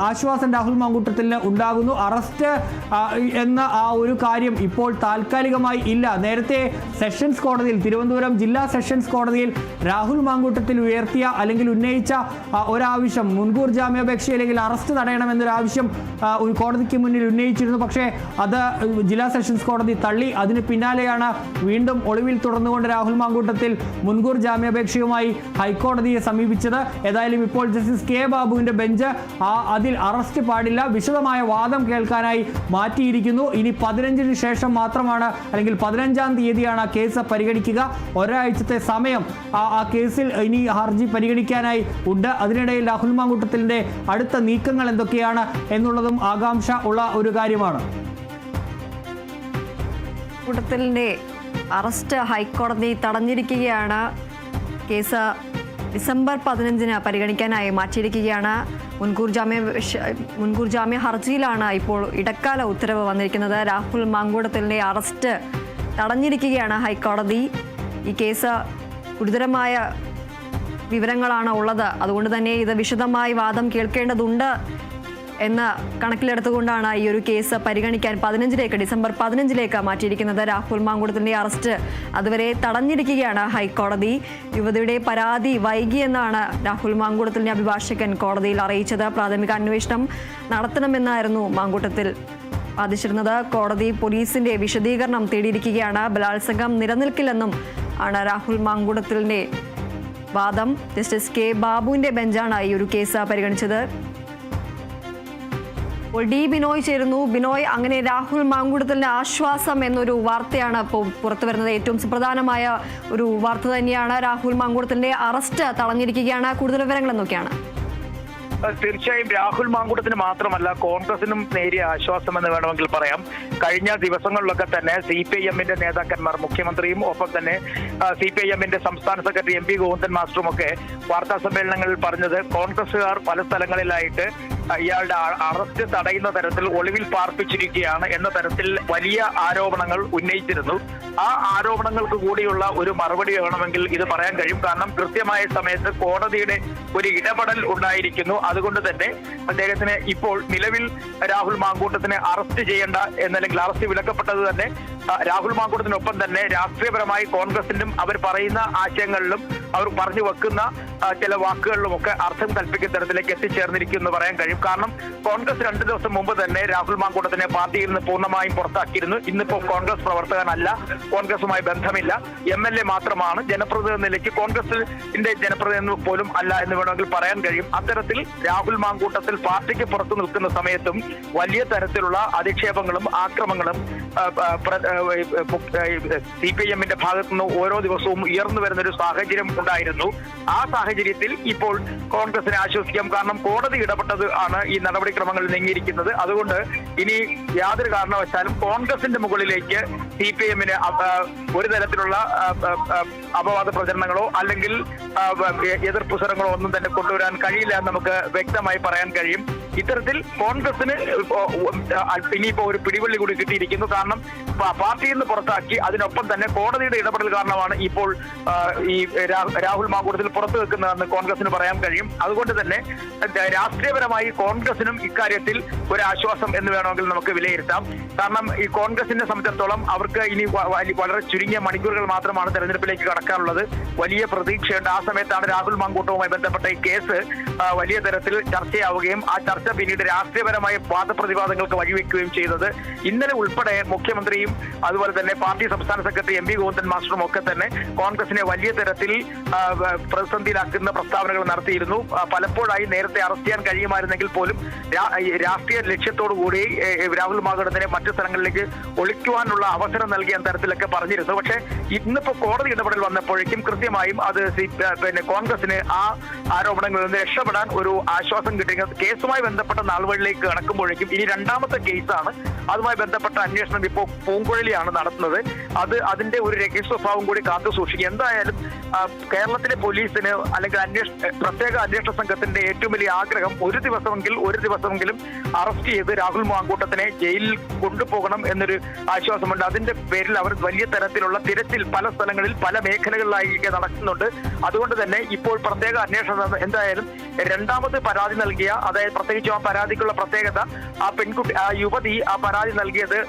ആശ്വാസം രാഹുൽ മാങ്കൂട്ടത്തിന് ഉണ്ടാകുന്നു. അറസ്റ്റ് എന്ന ആ ഒരു കാര്യം ഇപ്പോൾ താൽക്കാലികമായി ഇല്ല. നേരത്തെ സെഷൻസ് കോടതിയിൽ, തിരുവനന്തപുരം ജില്ലാ സെഷൻസ് കോടതിയിൽ രാഹുൽ മാങ്കൂട്ടത്തിൽ ഉന്നയിച്ച ഒരാവശ്യം, മുൻകൂർ ജാമ്യാപേക്ഷ അല്ലെങ്കിൽ അറസ്റ്റ് തടയണമെന്നൊരാവശ്യം കോടതിക്ക് മുന്നിൽ ഉന്നയിച്ചിരുന്നു. പക്ഷേ അത് ജില്ലാ സെഷൻസ് കോടതി തള്ളി. അതിന് പിന്നാലെയാണ് വീണ്ടും ഒളിവിൽ തുടർന്നുകൊണ്ട് രാഹുൽ മാങ്കൂട്ടത്തിൽ മുൻകൂർ ജാമ്യാപേക്ഷയുമായി ഹൈക്കോടതിയെ സമീപിച്ചത്. ഏതായാലും ഇപ്പോൾ ജസ്റ്റിസ് K ബാബുവിന്റെ ബെഞ്ച് അതിൽ അറസ്റ്റ് പാടില്ല, വിശദമായ വാദം കേൾക്കാനായി മാറ്റിയിരിക്കുന്നു. ഇനി 15-ന് ശേഷം മാത്രമാണ്, അല്ലെങ്കിൽ 15-ാം തീയതിയാണ് ആ കേസ് പരിഗണിക്കുക. ഒരാഴ്ചത്തെ സമയം ആ കേസിൽ ഇനി ഹർജി പരിഗണിക്കാനായി ഉണ്ട്. അതിനിടയിൽ രാഹുൽ മാങ്കൂട്ടത്തിന്റെ അടുത്ത നീക്കങ്ങൾ എന്തൊക്കെയാണ് എന്നുള്ളതും ആകാംക്ഷ ഉള്ള ഒരു കാര്യമാണ്. കൂട്ടത്തിലിന്റെ അറസ്റ്റ് ഹൈക്കോടതി തടഞ്ഞിരിക്കുകയാണ്. കേസ് ഡിസംബർ 15-ന് പരിഗണിക്കാനായി മാറ്റിയിരിക്കുകയാണ്. മുൻകൂർ ജാമ്യ ഹർജിയിലാണ് ഇപ്പോൾ ഇടക്കാല ഉത്തരവ് വന്നിരിക്കുന്നത്. രാഹുൽ മാങ്കൂട്ടത്തിലിന്റെ അറസ്റ്റ് തടഞ്ഞിരിക്കുകയാണ് ഹൈക്കോടതി. ഈ കേസ് ഗുരുതരമായ വിവരങ്ങളാണ് ഉള്ളത്. അതുകൊണ്ട് തന്നെ ഇത് വിശദമായി വാദം കേൾക്കേണ്ടതുണ്ട് എന്ന് കണക്കിലെടുത്തുകൊണ്ടാണ് ഈ ഒരു കേസ് പരിഗണിക്കാൻ ഡിസംബർ 15-ലേക്ക് മാറ്റിയിരിക്കുന്നത്. രാഹുൽ മാങ്കൂട്ടത്തിന്റെ അറസ്റ്റ് അതുവരെ തടഞ്ഞിരിക്കുകയാണ് ഹൈക്കോടതി. യുവതിയുടെ പരാതി വൈകിയെന്നാണ് രാഹുൽ മാങ്കൂട്ടത്തിന്റെ അഭിഭാഷകൻ കോടതിയിൽ അറിയിച്ചത്. പ്രാഥമിക അന്വേഷണം നടത്തണമെന്നായിരുന്നു മാങ്കൂട്ടത്തിൽ വാദിച്ചിരുന്നത്. കോടതി പോലീസിന്റെ വിശദീകരണം തേടിയിരിക്കുകയാണ്. ബലാത്സംഗം നിലനിൽക്കില്ലെന്നും ആണ് രാഹുൽ മാങ്കൂട്ടത്തിന്റെ വാദം. ജസ്റ്റിസ് K ബാബുവിന്റെ ബെഞ്ചാണ് ഈ ഒരു കേസ് പരിഗണിച്ചത്. D ബിനോയ് ചേരുന്നു. ബിനോയ്, അങ്ങനെ രാഹുൽ മാങ്കൂട്ടത്തിന്റെ ആശ്വാസം എന്നൊരു വാർത്തയാണ് ഇപ്പോൾ പുറത്തു വരുന്നത്. ഏറ്റവും സുപ്രധാനമായ ഒരു വാർത്ത തന്നെയാണ്. രാഹുൽ മാങ്കൂട്ടത്തിന്റെ അറസ്റ്റ് തടഞ്ഞിരിക്കുകയാണ്. കൂടുതൽ വിവരങ്ങൾ എന്തൊക്കെയാണ്? തീർച്ചയായും രാഹുൽ മാങ്കൂട്ടത്തിന് മാത്രമല്ല, കോൺഗ്രസിനും നേരിയ ആശ്വാസം എന്ന് വേണമെങ്കിൽ പറയാം. കഴിഞ്ഞ ദിവസങ്ങളിലൊക്കെ തന്നെ CPIM-ന്റെ നേതാക്കന്മാർ, മുഖ്യമന്ത്രിയും ഒപ്പം തന്നെ CPIM-ന്റെ സംസ്ഥാന സെക്രട്ടറി MP ഗോവിന്ദൻ മാസ്റ്ററും ഒക്കെ വാർത്താ സമ്മേളനങ്ങളിൽ പറഞ്ഞത് കോൺഗ്രസുകാർ പല സ്ഥലങ്ങളിലായിട്ട് ഇയാളുടെ അറസ്റ്റ് തടയുന്ന തരത്തിൽ ഒളിവിൽ പാർപ്പിച്ചിരിക്കുകയാണ് എന്ന തരത്തിൽ വലിയ ആരോപണങ്ങൾ ഉന്നയിച്ചിരുന്നു. ആ ആരോപണങ്ങൾക്ക് കൂടിയുള്ള ഒരു മറുപടി വേണമെങ്കിൽ ഇത് പറയാൻ കഴിയും. കാരണം കൃത്യമായ സമയത്ത് കോടതിയുടെ ഒരു ഇടപെടൽ ഉണ്ടായിരിക്കുന്നു. അതുകൊണ്ട് തന്നെ അദ്ദേഹത്തിന് ഇപ്പോൾ നിലവിൽ രാഹുൽ മാങ്കൂട്ടത്തിനെ അറസ്റ്റ് ചെയ്യേണ്ട എന്നല്ലെങ്കിൽ അറസ്റ്റ് വിലക്കപ്പെട്ടത് തന്നെ രാഹുൽ മാങ്കൂട്ടത്തിനൊപ്പം തന്നെ രാഷ്ട്രീയപരമായി കോൺഗ്രസിനും അവർ പറയുന്ന ആശയങ്ങളിലും അവർ പറഞ്ഞു വെക്കുന്ന ചില വാക്കുകളിലുമൊക്കെ അർത്ഥം കൽപ്പിക്കുന്ന തരത്തിലേക്ക് എത്തിച്ചേർന്നിരിക്കുന്നു എന്ന് പറയാൻ കഴിയും. കാരണം കോൺഗ്രസ് 2 ദിവസം മുമ്പ് തന്നെ രാഹുൽ മാങ്കൂട്ടത്തിനെ പാർട്ടിയിൽ നിന്ന് പൂർണ്ണമായും പുറത്താക്കിയിരുന്നു. ഇന്നിപ്പോ കോൺഗ്രസ് പ്രവർത്തകനല്ല, കോൺഗ്രസുമായി ബന്ധമില്ല, MLA മാത്രമാണ്. ജനപ്രതിനിധി എന്ന നിലയ്ക്ക് കോൺഗ്രസിന്റെ ജനപ്രതിനിധി പോലും അല്ല എന്ന് വേണമെങ്കിൽ പറയാൻ കഴിയും. അത്തരത്തിൽ രാഹുൽ മാങ്കൂട്ടത്തിൽ പാർട്ടിക്ക് പുറത്തു നിൽക്കുന്ന സമയത്തും വലിയ തരത്തിലുള്ള അധിക്ഷേപങ്ങളും ആക്രമണങ്ങളും CPIM-ന്റെ ഭാഗത്തുനിന്ന് ഓരോ ദിവസവും ഉയർന്നു വരുന്ന ഒരു സാഹചര്യം ഉണ്ടായിരുന്നു. ആ സാഹചര്യത്തിൽ ഇപ്പോൾ കോൺഗ്രസിനെ ആശ്വസിക്കാം. കാരണം കോടതി ഇടപെട്ടത് ആണ് ഈ നടപടിക്രമങ്ങൾ നീങ്ങിയിരിക്കുന്നത്. അതുകൊണ്ട് ഇനി യാതൊരു കാരണവശാലും കോൺഗ്രസിന്റെ മുകളിലേക്ക് CPIM-ന് ഒരു തരത്തിലുള്ള അപവാദ പ്രചരണങ്ങളോ അല്ലെങ്കിൽ എതിർപ്പ് സ്വരങ്ങളോ ഒന്നും തന്നെ കൊണ്ടുവരാൻ കഴിയില്ല എന്ന് നമുക്ക് വ്യക്തമായി പറയാൻ കഴിയും. ഇത്തരത്തിൽ കോൺഗ്രസിന് ഇനിയിപ്പോ ഒരു പിടിവള്ളി കൂടി കിട്ടിയിരിക്കുന്നു. കാരണം പാർട്ടിയിൽ നിന്ന് പുറത്താക്കി, അതിനൊപ്പം തന്നെ കോടതിയുടെ ഇടപെടൽ കാരണമാണ് ഇപ്പോൾ ഈ രാഹുൽ മാങ്കൂട്ടത്തിൽ പുറത്തു വെക്കുന്നതെന്ന് കോൺഗ്രസിന് പറയാൻ കഴിയും. അതുകൊണ്ട് തന്നെ രാഷ്ട്രീയപരമായി കോൺഗ്രസിനും ഇക്കാര്യത്തിൽ ഒരു ആശ്വാസം എന്ന് വേണമെങ്കിൽ നമുക്ക് വിലയിരുത്താം. കാരണം ഈ കോൺഗ്രസിനെ സംബന്ധിച്ചിടത്തോളം അവർക്ക് ഇനി വളരെ ചുരുങ്ങിയ മണിക്കൂറുകൾ മാത്രമാണ് തെരഞ്ഞെടുപ്പിലേക്ക് കടക്കാനുള്ളത്. വലിയ പ്രതീക്ഷയുണ്ട്. ആ സമയത്താണ് രാഹുൽ മാങ്കൂട്ടവുമായി ബന്ധപ്പെട്ട ഈ കേസ് വലിയ തരത്തിൽ ചർച്ചയാവുകയും ആ ചർച്ച പിന്നീട് രാഷ്ട്രീയപരമായ വാദപ്രതിവാദങ്ങൾക്ക് വഴിവെക്കുകയും ചെയ്തത്. ഇന്നലെ ഉൾപ്പെടെ മുഖ്യമന്ത്രിയും അതുപോലെ തന്നെ പാർട്ടി സംസ്ഥാന സെക്രട്ടറി എം വി ഗോവിന്ദൻ മാസ്റ്ററും ഒക്കെ തന്നെ കോൺഗ്രസിനെ വലിയ തരത്തിൽ പ്രതിസന്ധിയിലാക്കുന്ന പ്രസ്താവനകൾ നടത്തിയിരുന്നു. പലപ്പോഴായി നേരത്തെ അറസ്റ്റ് ചെയ്യാൻ കഴിയുമായിരുന്നെങ്കിൽ പോലും രാഷ്ട്രീയ ലക്ഷ്യത്തോടു കൂടി രാഹുൽ മാങ്കൂട്ടത്തിനെ മറ്റു സ്ഥലങ്ങളിലേക്ക് ഒളിക്കുവാനുള്ള അവസരം നൽകിയ തരത്തിലൊക്കെ പറഞ്ഞിരുന്നു. പക്ഷേ ഇന്നിപ്പോ കോടതി ഇടപെടൽ വന്നപ്പോഴേക്കും കൃത്യമായും അത് കോൺഗ്രസിന് ആ ആരോപണങ്ങളിൽ നിന്ന് രക്ഷപ്പെടാൻ ഒരു ആശ്വാസം കിട്ടി. കേസുമായി ബന്ധപ്പെട്ട നാളുകളിലേക്ക് കടക്കുമ്പോഴേക്കും ഇനി രണ്ടാമത്തെ കേസാണ്. അതുമായി ബന്ധപ്പെട്ട അന്വേഷണം ഇപ്പോൾ പൂങ്കുഴലിയാണ് നടത്തുന്നത്. അതിന്റെ ഒരു രഹസ്യ സ്വഭാവം കൂടി കാത്തു സൂക്ഷിക്കുക. എന്തായാലും കേരളത്തിലെ പോലീസിന് അല്ലെങ്കിൽ പ്രത്യേക അന്വേഷണ സംഘത്തിന്റെ ഏറ്റവും വലിയ ആഗ്രഹം ഒരു ദിവസമെങ്കിലും അറസ്റ്റ് ചെയ്ത് രാഹുൽ മാങ്കൂട്ടത്തിനെ ജയിലിൽ കൊണ്ടുപോകണം എന്നൊരു ആശ്വാസമുണ്ട്. അതിന്റെ പേരിൽ അവർ വലിയ തരത്തിലുള്ള തിരച്ചിൽ പല സ്ഥലങ്ങളിൽ പല മേഖലകളിലായി നടക്കുന്നുണ്ട്. അതുകൊണ്ട് തന്നെ ഇപ്പോൾ പ്രത്യേക അന്വേഷണം എന്തായാലും രണ്ടാമത് പരാതി നൽകിയ, അതായത് പ്രത്യേകിച്ചും ആ പരാതിക്കുള്ള പ്രത്യേകത ആ യുവതി ആ പരാതി നൽകിയത്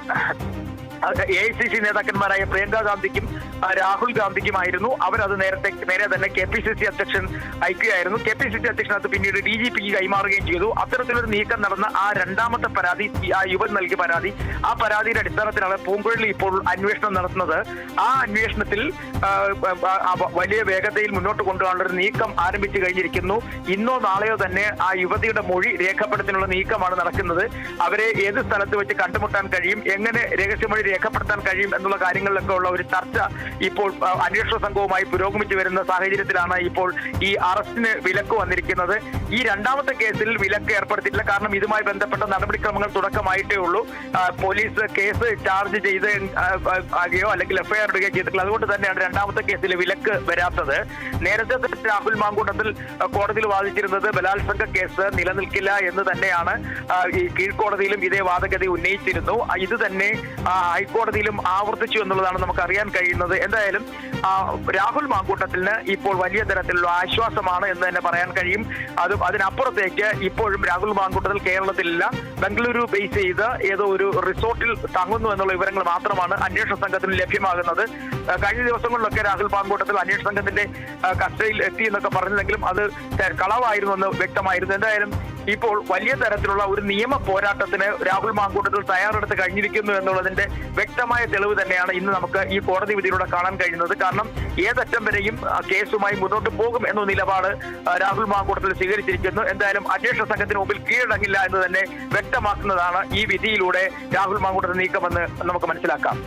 AICC നേതാക്കന്മാരായ പ്രിയങ്ക ഗാന്ധിക്കും രാഹുൽ ഗാന്ധിക്കുമായിരുന്നു. അവരത് നേരെ തന്നെ KPCC അധ്യക്ഷൻ അയക്കുകയായിരുന്നു. KPCC അധ്യക്ഷൻ അത് പിന്നീട് DGPക്ക് കൈമാറുകയും ചെയ്തു. അത്തരത്തിലൊരു നീക്കം നടന്ന ആ രണ്ടാമത്തെ പരാതി, ആ യുവൻ നൽകിയ പരാതി, ആ പരാതിയുടെ അടിസ്ഥാനത്തിലാണ് പൂങ്കുഴലി ഇപ്പോൾ അന്വേഷണം നടത്തുന്നത്. ആ അന്വേഷണത്തിൽ വലിയ വേഗതയിൽ മുന്നോട്ട് കൊണ്ടുപോകാനുള്ള ഒരു നീക്കം ആരംഭിച്ചു കഴിഞ്ഞിരിക്കുന്നു. ഇന്നോ നാളെയോ തന്നെ ആ യുവതിയുടെ മൊഴി രേഖപ്പെടുത്താനുള്ള നീക്കമാണ് നടക്കുന്നത്. അവരെ ഏത് സ്ഥലത്ത് വെച്ച് കണ്ടുമുട്ടാൻ കഴിയും, എങ്ങനെ രഹസ്യമൊഴി രേഖപ്പെടുത്താൻ കഴിയും എന്നുള്ള കാര്യങ്ങളിലൊക്കെ ഉള്ള ഒരു ചർച്ച ഇപ്പോൾ അന്വേഷണ സംഘവുമായി പുരോഗമിച്ചു വരുന്ന സാഹചര്യത്തിലാണ് ഇപ്പോൾ ഈ അറസ്റ്റിന് വിലക്ക് വന്നിരിക്കുന്നത്. ഈ രണ്ടാമത്തെ കേസിൽ വിലക്ക് ഏർപ്പെടുത്തിയിട്ടില്ല. കാരണം ഇതുമായി ബന്ധപ്പെട്ട നടപടിക്രമങ്ങൾ തുടക്കമായിട്ടേ ഉള്ളൂ. പോലീസ് കേസ് ചാർജ് ചെയ്ത് ആകുകയോ അല്ലെങ്കിൽ FIR ഇടുകയോ ചെയ്തിട്ടില്ല. അതുകൊണ്ട് തന്നെയാണ് രണ്ടാമത്തെ കേസിൽ വിലക്ക് വരാത്തത്. നേരത്തെ രാഹുൽ മാങ്കൂട്ടത്തിൽ കോടതിയിൽ വാദിച്ചിരുന്നത് ബലാത്സംഗ കേസ് നിലനിൽക്കില്ല എന്ന് തന്നെയാണ്. ഈ കീഴ്ക്കോടതിയിലും ഇതേ വാദഗതി ഉന്നയിച്ചിരുന്നു. ഇത് തന്നെ ഹൈക്കോടതിയിലും ആവർത്തിച്ചു എന്നുള്ളതാണ് നമുക്ക് അറിയാൻ കഴിയുന്നത്. എന്തായാലും രാഹുൽ മാങ്കൂട്ടത്തിന് ഇപ്പോൾ വലിയ തരത്തിലുള്ള ആശ്വാസമാണ് എന്ന് തന്നെ പറയാൻ കഴിയും. അതിനപ്പുറത്തേക്ക് ഇപ്പോഴും രാഹുൽ മാങ്കൂട്ടത്തിൽ കേരളത്തിലില്ല. ബംഗളൂരു ബേസ് ചെയ്ത് ഏതോ ഒരു റിസോർട്ടിൽ തങ്ങുന്നു എന്നുള്ള വിവരങ്ങൾ മാത്രമാണ് അന്വേഷണ സംഘത്തിന് ലഭ്യമാകുന്നത്. കഴിഞ്ഞ ദിവസങ്ങളിലൊക്കെ രാഹുൽ മാങ്കൂട്ടത്തിൽ അന്വേഷണ സംഘത്തിന്റെ കസ്റ്റഡിയിൽ എത്തി എന്നൊക്കെ പറഞ്ഞെങ്കിലും അത് കളവായിരുന്നു എന്ന് വ്യക്തമായിരുന്നു. എന്തായാലും ഇപ്പോൾ വലിയ തരത്തിലുള്ള ഒരു നിയമ പോരാട്ടത്തിന് രാഹുൽ മാങ്കൂട്ടത്തിൽ തയ്യാറെടുത്ത് കഴിഞ്ഞിരിക്കുന്നു എന്നുള്ളതിന്റെ വ്യക്തമായ തെളിവ് തന്നെയാണ് ഇന്ന് നമുക്ക് ഈ കോടതി വിധിയിലൂടെ കാണാൻ കഴിയുന്നത്. കാരണം ഏതറ്റം വരെയും കേസുമായി മുന്നോട്ട് പോകും എന്ന നിലപാട് രാഹുൽ മാങ്കൂട്ടത്തിൽ സ്വീകരിച്ചിരിക്കുന്നു. എന്തായാലും അന്വേഷണ സംഘത്തിന് മുമ്പിൽ കീഴടങ്ങില്ല എന്ന് തന്നെ വ്യക്തമാക്കുന്നതാണ് ഈ വിധിയിലൂടെ രാഹുൽ മാങ്കൂട്ടത്തിൽ നീക്കമെന്ന് നമുക്ക് മനസ്സിലാക്കാം.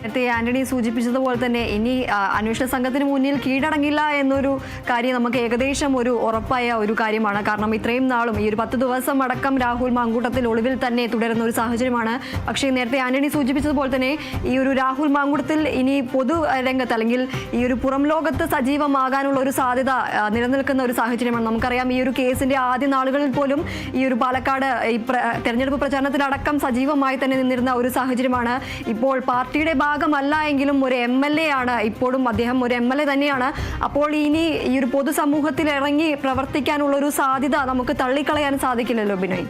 നേരത്തെ ആന്റണി സൂചിപ്പിച്ചതുപോലെ തന്നെ ഇനി അന്വേഷണ സംഘത്തിന് മുന്നിൽ കീഴടങ്ങില്ല എന്നൊരു കാര്യം നമുക്ക് ഏകദേശം ഒരു ഉറപ്പായ ഒരു കാര്യമാണ്. കാരണം ഇത്രയും നാളും ഈ ഒരു 10 ദിവസം അടക്കം രാഹുൽ മാങ്കൂട്ടത്തിൽ ഒളിവിൽ തന്നെ തുടരുന്ന ഒരു സാഹചര്യമാണ്. പക്ഷേ നേരത്തെ ആന്റണി സൂചിപ്പിച്ചതുപോലെ തന്നെ ഈ ഒരു രാഹുൽ മാങ്കൂട്ടത്തിൽ ഇനി പൊതു രംഗത്ത് അല്ലെങ്കിൽ ഈ ഒരു പുറം ലോകത്ത് സജീവമാകാനുള്ള ഒരു സാധ്യത നിലനിൽക്കുന്ന ഒരു സാഹചര്യമാണ്. നമുക്കറിയാം ഈ ഒരു കേസിന്റെ ആദ്യ നാളുകളിൽ പോലും ഈ ഒരു പാലക്കാട് ഈ തെരഞ്ഞെടുപ്പ് പ്രചാരണത്തിലടക്കം സജീവമായി തന്നെ നിന്നിരുന്ന ഒരു സാഹചര്യമാണ്. ഇപ്പോൾ പാർട്ടിയുടെ ഭാഗമല്ല എങ്കിലും ഒരു MLA ആണ്. ഇപ്പോഴും അദ്ദേഹം ഒരു MLA തന്നെയാണ്. അപ്പോൾ ഇനി ഈ ഒരു പൊതുസമൂഹത്തിൽ ഇറങ്ങി പ്രവർത്തിക്കാനുള്ള ഒരു സാധ്യത നമുക്ക് തള്ളിക്കളയാൻ സാധിക്കില്ലല്ലോ ബിനോയ്.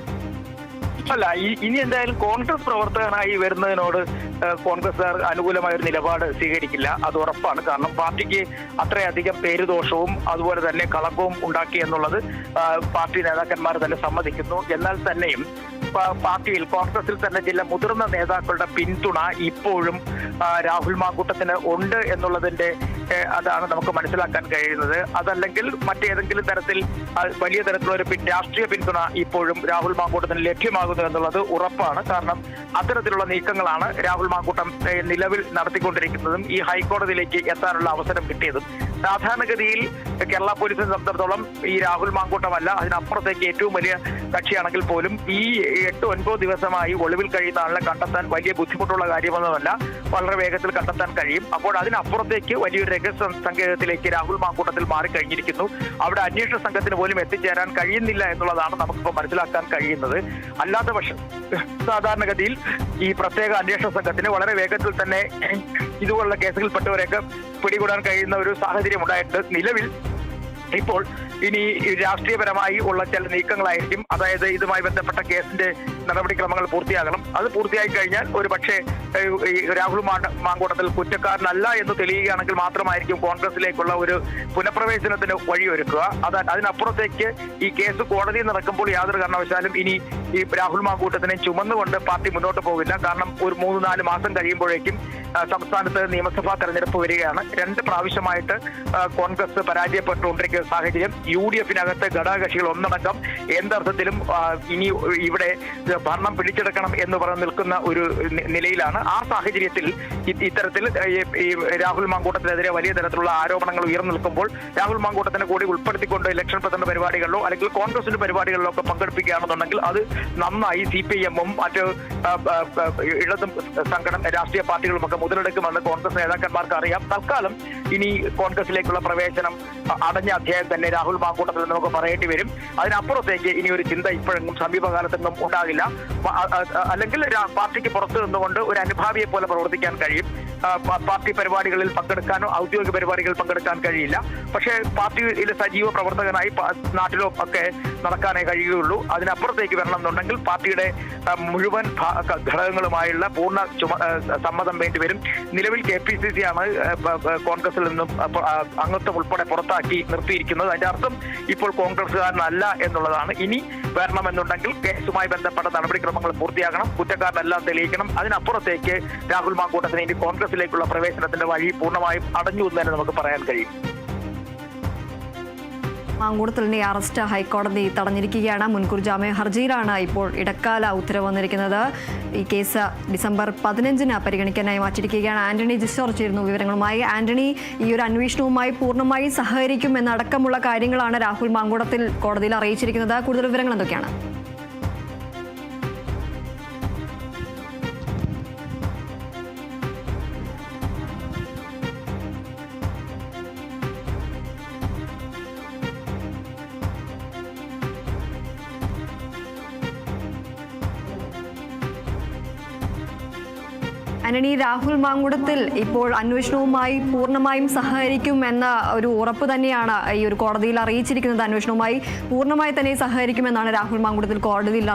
അല്ല, ഇനി എന്തായാലും കോൺഗ്രസ് പ്രവർത്തകനായി വരുന്നതിനോട് കോൺഗ്രസ്സുകാർ അനുകൂലമായ ഒരു നിലപാട് സ്വീകരിക്കില്ല. അത് ഉറപ്പാണ്. കാരണം പാർട്ടിക്ക് അത്രയധികം പേരുദോഷവും അതുപോലെ തന്നെ കളങ്കവും ഉണ്ടാക്കി എന്നുള്ളത് പാർട്ടി നേതാക്കന്മാർ തന്നെ സമ്മതിക്കുന്നു. എന്നാൽ തന്നെയും പാർട്ടിയിൽ കോൺഗ്രസിൽ തന്നെ ചില മുതിർന്ന നേതാക്കളുടെ പിന്തുണ ഇപ്പോഴും രാഹുൽ മാങ്കൂട്ടത്തിന് ഉണ്ട് എന്നുള്ളതിന്റെ അതാണ് നമുക്ക് മനസ്സിലാക്കാൻ കഴിയുന്നത്. അതല്ലെങ്കിൽ മറ്റേതെങ്കിലും തരത്തിൽ വലിയ തരത്തിലുള്ള ഒരു രാഷ്ട്രീയ പിന്തുണ ഇപ്പോഴും രാഹുൽ മാങ്കൂട്ടത്തിന് ലഭ്യമാകുന്നു എന്നുള്ളത് ഉറപ്പാണ്. കാരണം അത്തരത്തിലുള്ള നീക്കങ്ങളാണ് രാഹുൽ മാങ്കൂട്ടം നിലവിൽ നടത്തിക്കൊണ്ടിരിക്കുന്നതും ഈ ഹൈക്കോടതിയിലേക്ക് എത്താനുള്ള അവസരം കിട്ടിയതും. സാധാരണഗതിയിൽ കേരള പോലീസിനെ സംബന്ധിച്ചിടത്തോളം ഈ രാഹുൽ മാങ്കൂട്ടമല്ല, അതിനപ്പുറത്തേക്ക് ഏറ്റവും വലിയ കക്ഷിയാണെങ്കിൽ പോലും ഈ 8-9 ദിവസമായി ഒളിവിൽ കഴിയുന്ന ആളെ കണ്ടെത്താൻ വലിയ ബുദ്ധിമുട്ടുള്ള കാര്യമൊന്നുമല്ല. വളരെ വേഗത്തിൽ കണ്ടെത്താൻ കഴിയും. അപ്പോൾ അതിനപ്പുറത്തേക്ക് വലിയൊരു രഹസ്യ സങ്കേതത്തിലേക്ക് രാഹുൽ മാങ്കൂട്ടത്തിൽ മാറിക്കഴിഞ്ഞിരിക്കുന്നു. അവിടെ അന്വേഷണ സംഘത്തിന് പോലും എത്തിച്ചേരാൻ കഴിയുന്നില്ല എന്നുള്ളതാണ് നമുക്കിപ്പോൾ മനസ്സിലാക്കാൻ കഴിയുന്നത്. അല്ലാത്ത പക്ഷം സാധാരണഗതിയിൽ ഈ പ്രത്യേക അന്വേഷണ സംഘത്തിന് വളരെ വേഗത്തിൽ തന്നെ ഇതുപോലുള്ള കേസുകളിൽപ്പെട്ടവരെയൊക്കെ പിടികൂടാൻ കഴിയുന്ന ഒരു സാഹചര്യം ഉണ്ടായിട്ടുണ്ട്. നിലവിൽ ഇപ്പോൾ ഇനി രാഷ്ട്രീയപരമായി ഉള്ള ചില നീക്കങ്ങളായിരിക്കും. അതായത് ഇതുമായി ബന്ധപ്പെട്ട കേസിന്റെ നടപടിക്രമങ്ങൾ പൂർത്തിയാകണം. അത് പൂർത്തിയായി കഴിഞ്ഞാൽ ഒരു പക്ഷേ രാഹുൽ മാങ്കൂട്ടത്തിൽ കുറ്റക്കാരനല്ല എന്ന് തെളിയുകയാണെങ്കിൽ മാത്രമായിരിക്കും കോൺഗ്രസിലേക്കുള്ള ഒരു പുനഃപ്രവേശനത്തിന് വഴിയൊരുക്കുക. അതിനപ്പുറത്തേക്ക് ഈ കേസ് കോടതിയിൽ നടക്കുമ്പോൾ യാതൊരു കാരണവശാലും ഇനി ഈ രാഹുൽ മാങ്കൂട്ടത്തിനെ ചുമന്നുകൊണ്ട് പാർട്ടി മുന്നോട്ട് പോകില്ല. കാരണം ഒരു 3-4 മാസം കഴിയുമ്പോഴേക്കും സംസ്ഥാനത്ത് നിയമസഭാ തെരഞ്ഞെടുപ്പ് വരികയാണ്. 2 പ്രാവശ്യമായിട്ട് കോൺഗ്രസ് പരാജയപ്പെട്ടുകൊണ്ടിരിക്കുന്ന സാഹചര്യം. UDF-നകത്ത് ഘടകകക്ഷികൾ ഒന്നടങ്കം എന്തർത്ഥത്തിലും ഇനി ഇവിടെ ഭരണം പിടിച്ചെടുക്കണം എന്ന് പറഞ്ഞ് നിൽക്കുന്ന ഒരു നിലയിലാണ്. ആ സാഹചര്യത്തിൽ ഇത്തരത്തിൽ ഈ രാഹുൽ മാങ്കൂട്ടത്തിനെതിരെ വലിയ തരത്തിലുള്ള ആരോപണങ്ങൾ ഉയർന്നു നിൽക്കുമ്പോൾ രാഹുൽ മാങ്കൂട്ടത്തിനെ കൂടി ഉൾപ്പെടുത്തിക്കൊണ്ട് ഇലക്ഷൻ പ്രചരണ പരിപാടികളിലോ അല്ലെങ്കിൽ കോൺഗ്രസിന്റെ പരിപാടികളിലോ ഒക്കെ പങ്കെടുപ്പിക്കുകയാണെന്നുണ്ടെങ്കിൽ അത് നന്നായി CPM-ഉം മറ്റ് ഇടതും സംഘടന രാഷ്ട്രീയ പാർട്ടികളുമൊക്കെ മുതലെടുക്കുമെന്ന് കോൺഗ്രസ് നേതാക്കന്മാർക്ക് അറിയാം. തൽക്കാലം ഇനി കോൺഗ്രസിലേക്കുള്ള പ്രവേശനം അടഞ്ഞ അധ്യായം തന്നെ രാഹുൽ മാങ്കൂട്ടത്തിൽ നമുക്ക് പറയേണ്ടി വരും. അതിനപ്പുറത്തേക്ക് ഇനി ഒരു ചിന്ത ഇപ്പോഴെങ്കിലും സമീപകാലത്തൊന്നും ഉണ്ടാകില്ല. അല്ലെങ്കിൽ പാർട്ടിക്ക് പുറത്തു നിന്നുകൊണ്ട് ഒരു അനുഭാവിയെ പോലെ പ്രവർത്തിക്കാൻ കഴിയും. പാർട്ടി പരിപാടികളിൽ പങ്കെടുക്കാനോ ഔദ്യോഗിക പരിപാടികളിൽ പങ്കെടുക്കാൻ കഴിയില്ല. പക്ഷേ പാർട്ടിയിലെ സജീവ പ്രവർത്തകനായി നാട്ടിലോ ഒക്കെ നടക്കാനേ കഴിയുകയുള്ളൂ. അതിനപ്പുറത്തേക്ക് വരണം എന്നുണ്ടെങ്കിൽ പാർട്ടിയുടെ മുഴുവൻ ഘടകങ്ങളുമായുള്ള പൂർണ്ണ സമ്മതം വേണ്ടിവരും. നിലവിൽ KPCC ആണ് കോൺഗ്രസിൽ നിന്നും അംഗത്വം ഉൾപ്പെടെ പുറത്താക്കി നിർത്തിയിരിക്കുന്നത്. അതിന്റെ അർത്ഥം ഇപ്പോൾ കോൺഗ്രസുകാരനല്ല എന്നുള്ളതാണ്. ഇനി വരണമെന്നുണ്ടെങ്കിൽ കേസുമായി ബന്ധപ്പെട്ട നടപടിക്രമങ്ങൾ പൂർത്തിയാകണം, കുറ്റക്കാരനെല്ലാം തെളിയിക്കണം. അതിനപ്പുറത്തേക്ക് രാഹുൽ മാങ്കൂട്ടത്തിന് ഇനി കോൺഗ്രസിലേക്കുള്ള പ്രവേശനത്തിന്റെ വഴി പൂർണ്ണമായും അടഞ്ഞു എന്ന് തന്നെ നമുക്ക് പറയാൻ കഴിയും. മാങ്കൂട്ടത്തിലിന്റെ അറസ്റ്റ് ഹൈക്കോടതി തടഞ്ഞിരിക്കുകയാണ്. മുൻകൂർ ജാമ്യ ഹർജിയിലാണ് ഇപ്പോൾ ഇടക്കാല ഉത്തരവ് വന്നിരിക്കുന്നത്. ഈ കേസ് ഡിസംബർ 15-ന് പരിഗണിക്കാനായി മാറ്റിയിരിക്കുകയാണ്. ആന്റണി ജിസ്റ്റർ ചേരുന്നു വിവരങ്ങളുമായി. ആന്റണി, ഈ ഒരു അന്വേഷണവുമായി പൂർണ്ണമായി സഹകരിക്കും എന്നടക്കമുള്ള കാര്യങ്ങളാണ് രാഹുൽ മാങ്കൂട്ടത്തിൽ കോടതിയിൽ അറിയിച്ചിരിക്കുന്നത്. കൂടുതൽ വിവരങ്ങൾ എന്തൊക്കെയാണ്? ആന്റണി, രാഹുൽ മാങ്കൂട്ടത്തിൽ ഇപ്പോൾ അന്വേഷണവുമായി പൂർണ്ണമായും സഹകരിക്കും എന്ന ഒരു ഉറപ്പ് തന്നെയാണ് ഈ ഒരു കോടതിയിൽ അറിയിച്ചിരിക്കുന്നത്. അന്വേഷണവുമായി പൂർണ്ണമായി തന്നെ സഹകരിക്കുമെന്നാണ് രാഹുൽ മാങ്കൂട്ടത്തിൽ കോടതിയിൽ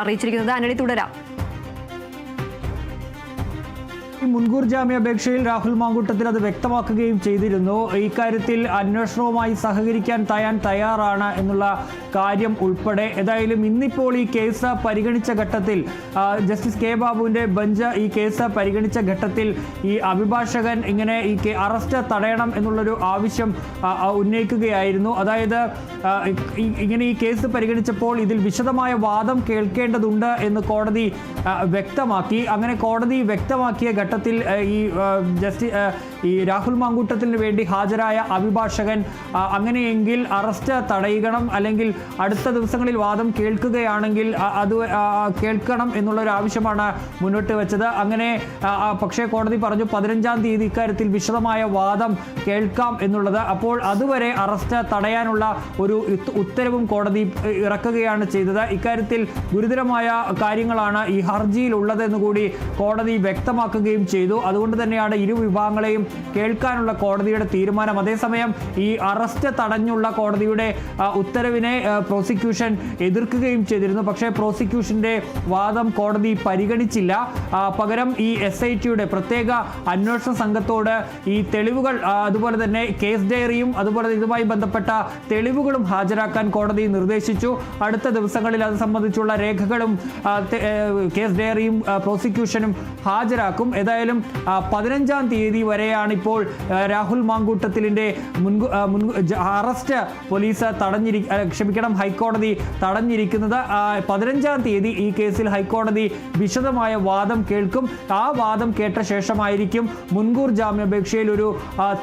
അറിയിച്ചിരിക്കുന്നത്. ആന്റണി, തുടരാം. മുൻകൂർ ജാമ്യാപേക്ഷയിൽ രാഹുൽ മാങ്കൂട്ടത്തിൽ അത് വ്യക്തമാക്കുകയും ചെയ്തിരുന്നു. ഇക്കാര്യത്തിൽ അന്വേഷണവുമായി സഹകരിക്കാൻ തയ്യാറാണ് എന്നുള്ള കാര്യം ഉൾപ്പെടെ. ഏതായാലും ഇന്നിപ്പോൾ ഈ കേസ് പരിഗണിച്ച ഘട്ടത്തിൽ ജസ്റ്റിസ് K. ബാബുവിൻ്റെ ബെഞ്ച് ഈ കേസ് പരിഗണിച്ച ഘട്ടത്തിൽ ഈ അഭിഭാഷകൻ ഇങ്ങനെ ഈ അറസ്റ്റ് തടയണം എന്നുള്ളൊരു ആവശ്യം ഉന്നയിക്കുകയായിരുന്നു. അതായത് ഇങ്ങനെ ഈ കേസ് പരിഗണിച്ചപ്പോൾ ഇതിൽ വിശദമായ വാദം കേൾക്കേണ്ടതുണ്ട് എന്ന് കോടതി വ്യക്തമാക്കി. അങ്ങനെ കോടതി വ്യക്തമാക്കിയ ഘട്ടത്തിൽ ഈ രാഹുൽ മാങ്കൂട്ടത്തിന് വേണ്ടി ഹാജരായ അഭിഭാഷകൻ അങ്ങനെയെങ്കിൽ അറസ്റ്റ് തടയണം, അല്ലെങ്കിൽ അടുത്ത ദിവസങ്ങളിൽ വാദം കേൾക്കുകയാണെങ്കിൽ അത് കേൾക്കണം എന്നുള്ളൊരു ആവശ്യമാണ് മുന്നോട്ട് വെച്ചത്. അങ്ങനെ പക്ഷേ കോടതി പറഞ്ഞു 15-ാം തീയതി ഇക്കാര്യത്തിൽ വിശദമായ വാദം കേൾക്കാം എന്നുള്ളത്. അപ്പോൾ അതുവരെ അറസ്റ്റ് തടയാനുള്ള ഒരു ഉത്തരവും കോടതി ഇറക്കുകയാണ് ചെയ്തത്. ഇക്കാര്യത്തിൽ ഗുരുതരമായ കാര്യങ്ങളാണ് ഈ ഹർജിയിൽ ഉള്ളതെന്ന് കൂടി കോടതി വ്യക്തമാക്കുകയും ചെയ്തു. അതുകൊണ്ട് തന്നെയാണ് ഇരു വിഭാഗങ്ങളെയും കേൾക്കാനുള്ള കോടതിയുടെ തീരുമാനം. അതേസമയം ഈ അറസ്റ്റ് തടഞ്ഞുള്ള കോടതിയുടെ ഉത്തരവിനെ പ്രോസിക്യൂഷൻ എതിർക്കുകയും ചെയ്തിരുന്നു. പക്ഷേ പ്രോസിക്യൂഷന്റെ വാദം കോടതി പരിഗണിച്ചില്ല. പകരം ഈ SITയുടെ പ്രത്യേക അന്വേഷണ സംഘത്തോട് ഈ തെളിവുകൾ, അതുപോലെ തന്നെ കേസ് ഡയറിയും അതുപോലെ ഇതുമായി ബന്ധപ്പെട്ട തെളിവുകളും ഹാജരാക്കാൻ കോടതി നിർദ്ദേശിച്ചു. അടുത്ത ദിവസങ്ങളിൽ അത് സംബന്ധിച്ചുള്ള രേഖകളും കേസ് ഡയറിയും പ്രോസിക്യൂഷനും ഹാജരാക്കും. ഏതായാലും 15-ാം തീയതി വരെയാണ് ഇപ്പോൾ രാഹുൽ മാങ്കൂട്ടത്തിലിന്റെ അറസ്റ്റ് പോലീസ് ഹൈക്കോടതി തടഞ്ഞിരിക്കുന്നത്. 15-ാം തീയതി ഈ കേസിൽ ഹൈക്കോടതി വിശദമായ വാദം കേൾക്കും. ആ വാദം കേട്ട ശേഷമായിരിക്കും മുൻകൂർ ജാമ്യാപേക്ഷയിൽ ഒരു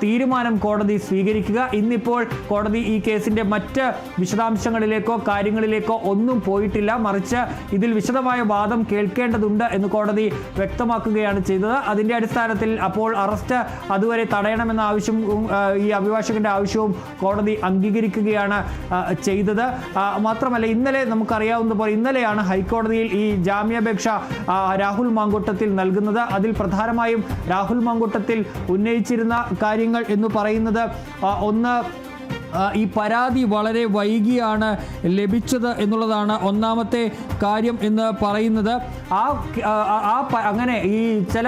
തീരുമാനം കോടതി സ്വീകരിക്കുക. ഇന്നിപ്പോൾ കോടതി ഈ കേസിന്റെ മറ്റ് വിശദാംശങ്ങളിലേക്കോ കാര്യങ്ങളിലേക്കോ ഒന്നും പോയിട്ടില്ല. മറിച്ച് ഇതിൽ വിശദമായ വാദം കേൾക്കേണ്ടതുണ്ട് എന്ന് കോടതി വ്യക്തമാക്കുകയാണ് ചെയ്തത്. അതിന്റെ അടിസ്ഥാനത്തിൽ അപ്പോൾ അറസ്റ്റ് അതുവരെ തടയണമെന്ന ആവശ്യവും ഈ അഭിഭാഷകന്റെ ആവശ്യവും കോടതി അംഗീകരിക്കുകയാണ് ചെയ്തത്. മാത്രമല്ല, ഇന്നലെ നമുക്കറിയാവുന്നതുപോലെ ഇന്നലെയാണ് ഹൈക്കോടതിയിൽ ഈ ജാമ്യാപേക്ഷ രാഹുൽ മാങ്കൂട്ടത്തിൽ നൽകുന്നത്. അതിൽ പ്രധാനമായും രാഹുൽ മാങ്കൂട്ടത്തിൽ ഉന്നയിച്ചിരുന്ന കാര്യങ്ങൾ എന്ന് പറയുന്നത്, ഒന്ന് ഈ പരാതി വളരെ വൈകിയാണ് ലഭിച്ചത് എന്നുള്ളതാണ് ഒന്നാമത്തെ കാര്യം എന്ന് പറയുന്നത്. അങ്ങനെ ഈ ചില